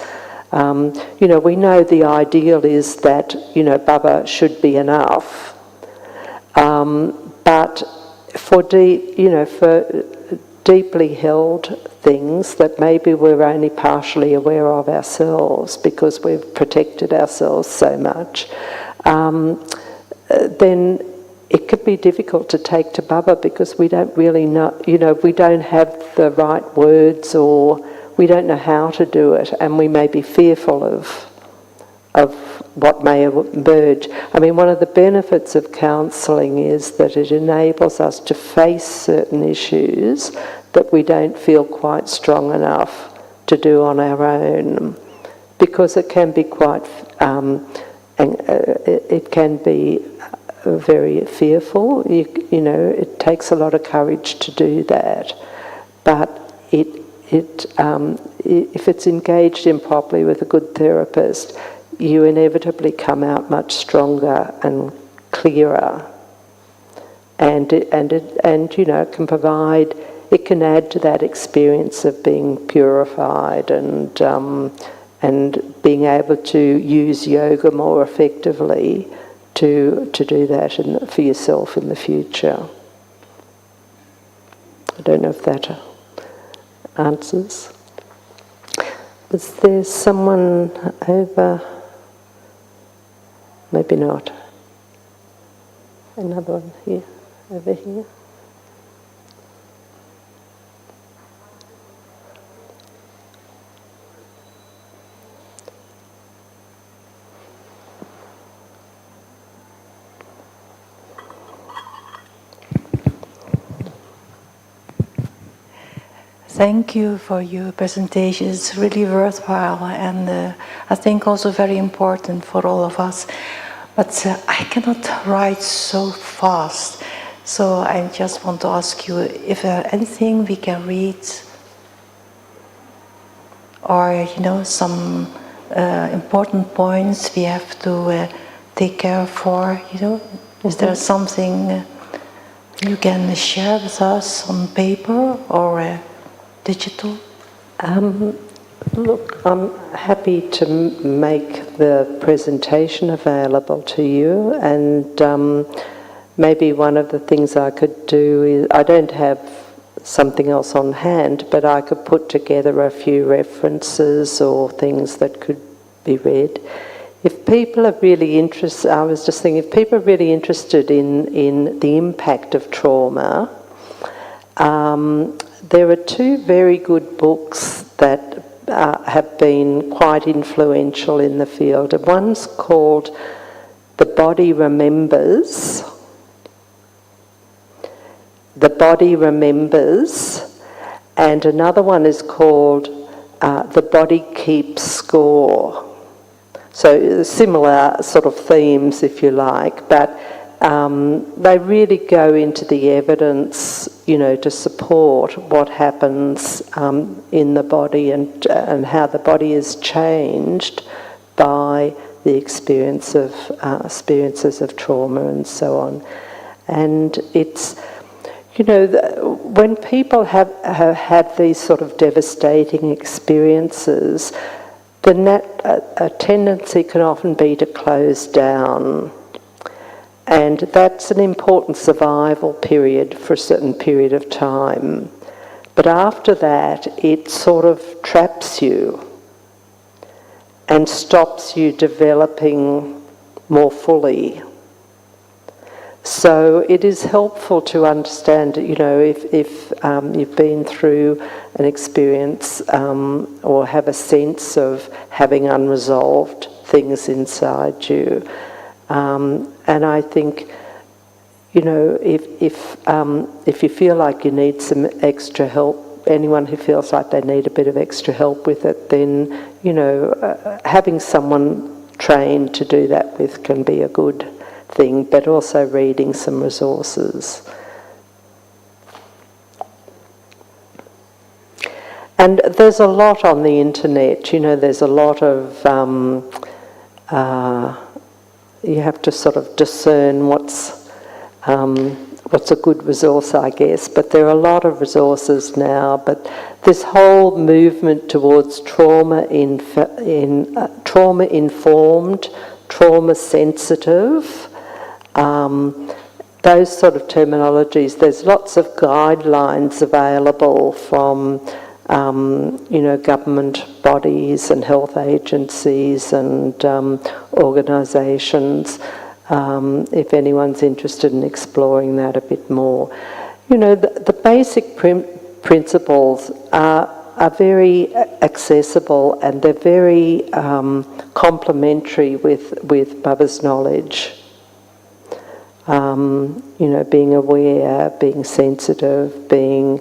We know the ideal is that, Baba should be enough. But for deeply held things that maybe we're only partially aware of ourselves because we've protected ourselves so much, then it could be difficult to take to Baba because we don't really know, we don't have the right words or we don't know how to do it, and we may be fearful of what may emerge. I mean, one of the benefits of counselling is that it enables us to face certain issues that we don't feel quite strong enough to do on our own, because it can be quite, it can be very fearful. It takes a lot of courage to do that, but if it's engaged in properly with a good therapist, you inevitably come out much stronger and clearer, and it can provide. It can add to that experience of being purified and being able to use yoga more effectively to do that for yourself in the future. don't know if that answers. Was there someone over? Maybe not. Another one here, over here. Thank you for your presentation. It's really worthwhile and I think also very important for all of us. But I cannot write so fast, so I just want to ask you if anything we can read, or some important points we have to take care for. Is there something you can share with us on paper or digital? Look, I'm happy to make the presentation available to you, and maybe one of the things I could do is, I don't have something else on hand, but I could put together a few references or things that could be read. If people are really interested, I was just thinking, if people are really interested in the impact of trauma, there are two very good books that have been quite influential in the field. One's called The Body Remembers. The Body Remembers. And another one is called The Body Keeps Score. So similar sort of themes, if you like, but they really go into the evidence, to support what happens in the body and how the body is changed by the experiences of trauma and so on. And it's, when people have had these sort of devastating experiences, a tendency can often be to close down. And that's an important survival period for a certain period of time. But after that, it sort of traps you and stops you developing more fully. So it is helpful to understand, if you've been through an experience or have a sense of having unresolved things inside you. And I think, if you feel like you need some extra help, anyone who feels like they need a bit of extra help with it, then, having someone trained to do that with can be a good thing, but also reading some resources. And there's a lot on the internet, there's a lot of... you have to sort of discern what's a good resource, I guess. But there are a lot of resources now. But this whole movement towards trauma-informed, trauma-sensitive, those sort of terminologies. There's lots of guidelines available from government bodies and health agencies and organisations, if anyone's interested in exploring that a bit more. The basic principles are very accessible, and they're very complementary with Baba's knowledge. Being aware, being sensitive, being...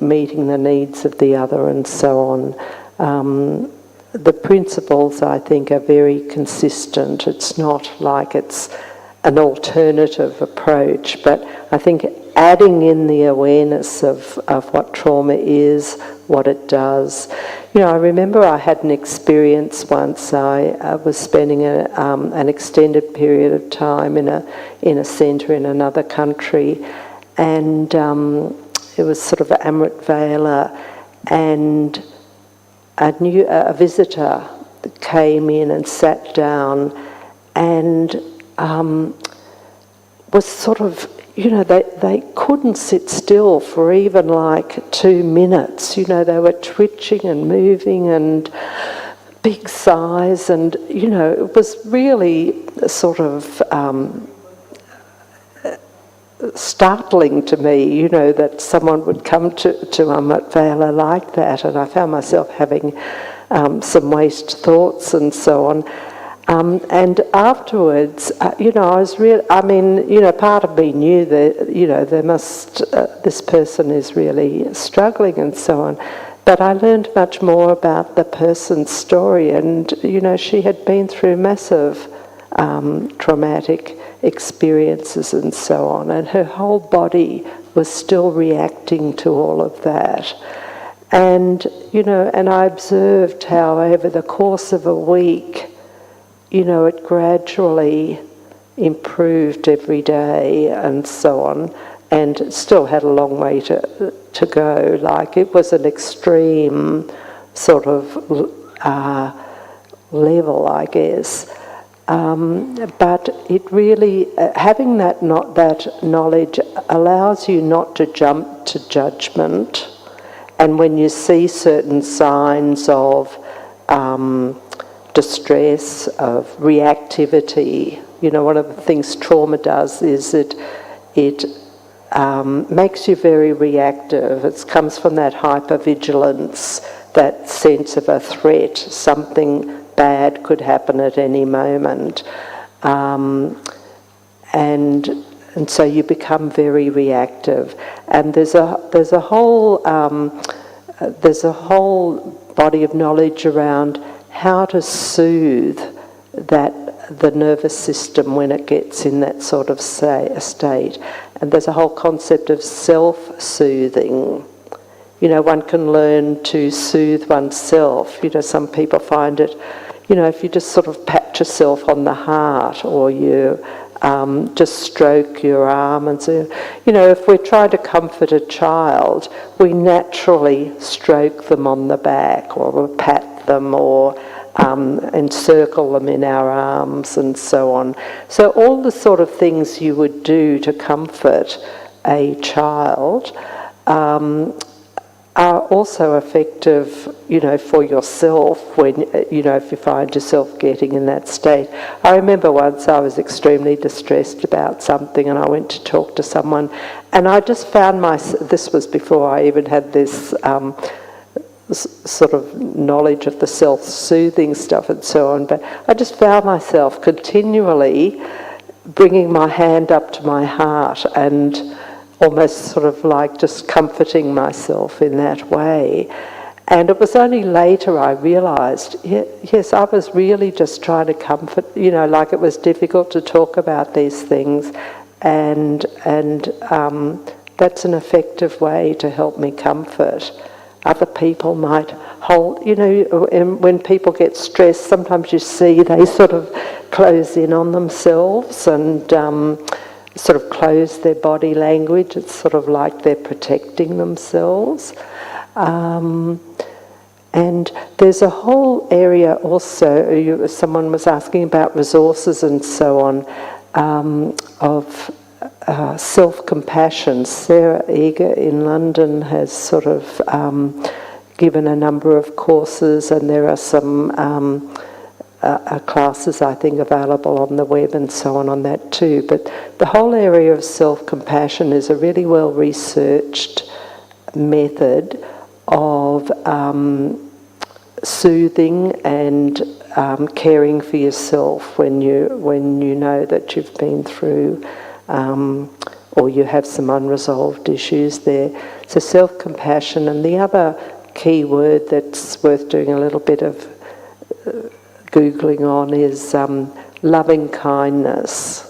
meeting the needs of the other and so on. The principles, I think, are very consistent. It's not like it's an alternative approach, but I think adding in the awareness of what trauma is, what it does. I remember I had an experience once. I was spending an extended period of time in a centre in another country, and it was sort of Amrit Vela, and a visitor came in and sat down, and was sort of, they couldn't sit still for even like 2 minutes. They were twitching and moving and big sighs, and, it was really sort of startling to me, that someone would come to Amat Vela like that, and I found myself having some waste thoughts and so on. And afterwards, I was really, part of me knew that, there must, this person is really struggling and so on. But I learned much more about the person's story, and, she had been through massive traumatic experiences and so on, and her whole body was still reacting to all of that. And, and I observed how over the course of a week, it gradually improved every day and so on, and it still had a long way to go. Like, it was an extreme sort of level, I guess. But it really, having that knowledge allows you not to jump to judgment. And when you see certain signs of distress, of reactivity, one of the things trauma does is it makes you very reactive. It comes from that hypervigilance, that sense of a threat, something bad could happen at any moment, and so you become very reactive. And there's a whole body of knowledge around how to soothe the nervous system when it gets in that sort of state. And there's a whole concept of self-soothing. One can learn to soothe oneself. Some people find it, if you just sort of pat yourself on the heart, or you just stroke your arm and so, if we're trying to comfort a child, we naturally stroke them on the back, or pat them, or encircle them in our arms and so on. So all the sort of things you would do to comfort a child are also effective, for yourself when, if you find yourself getting in that state. I remember once I was extremely distressed about something, and I went to talk to someone, and I just found this was before I even had this sort of knowledge of the self-soothing stuff and so on, but I just found myself continually bringing my hand up to my heart and almost sort of like just comforting myself in that way. And it was only later I realised, yes, I was really just trying to comfort, like it was difficult to talk about these things, and that's an effective way to help me comfort. Other people might hold, when people get stressed, sometimes you see they sort of close in on themselves and sort of close their body language. It's sort of like they're protecting themselves. And there's a whole area also, someone was asking about resources and so on, of self-compassion. Sarah Eager in London has sort of given a number of courses, and there are some classes, I think, available on the web and so on that too. But the whole area of self-compassion is a really well-researched method of soothing and caring for yourself when you know that you've been through or you have some unresolved issues there. So self-compassion, and the other key word that's worth doing a little bit of Googling on is loving kindness.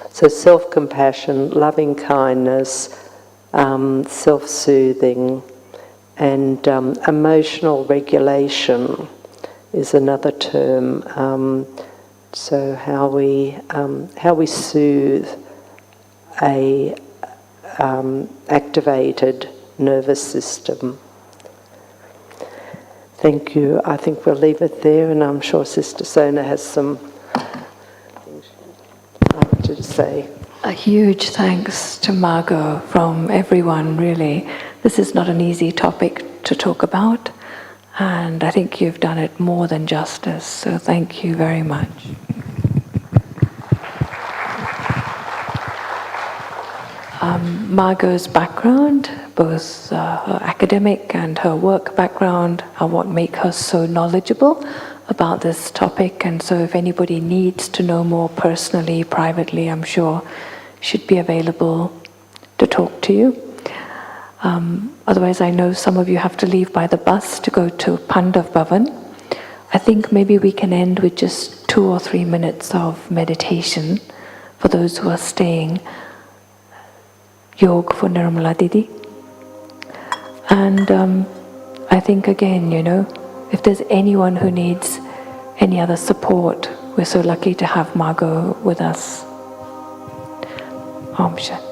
So self-compassion, loving kindness, self-soothing, and emotional regulation is another term. So how we soothe a activated nervous system. Thank you. I think we'll leave it there, and I'm sure Sister Sona has some things she'd like to to say. A huge thanks to Margot from everyone, really. This is not an easy topic to talk about, and I think you've done it more than justice, so thank you very much. Margot's background, both her academic and her work background, are what make her so knowledgeable about this topic, and so if anybody needs to know more personally, privately, I'm sure should be available to talk to you. Otherwise, I know some of you have to leave by the bus to go to Pandav Bhavan. I think maybe we can end with just 2 or 3 minutes of meditation for those who are staying. Yoga for Nirmala Didi. And I think again, if there's anyone who needs any other support, we're so lucky to have Margot with us. Om Shanti.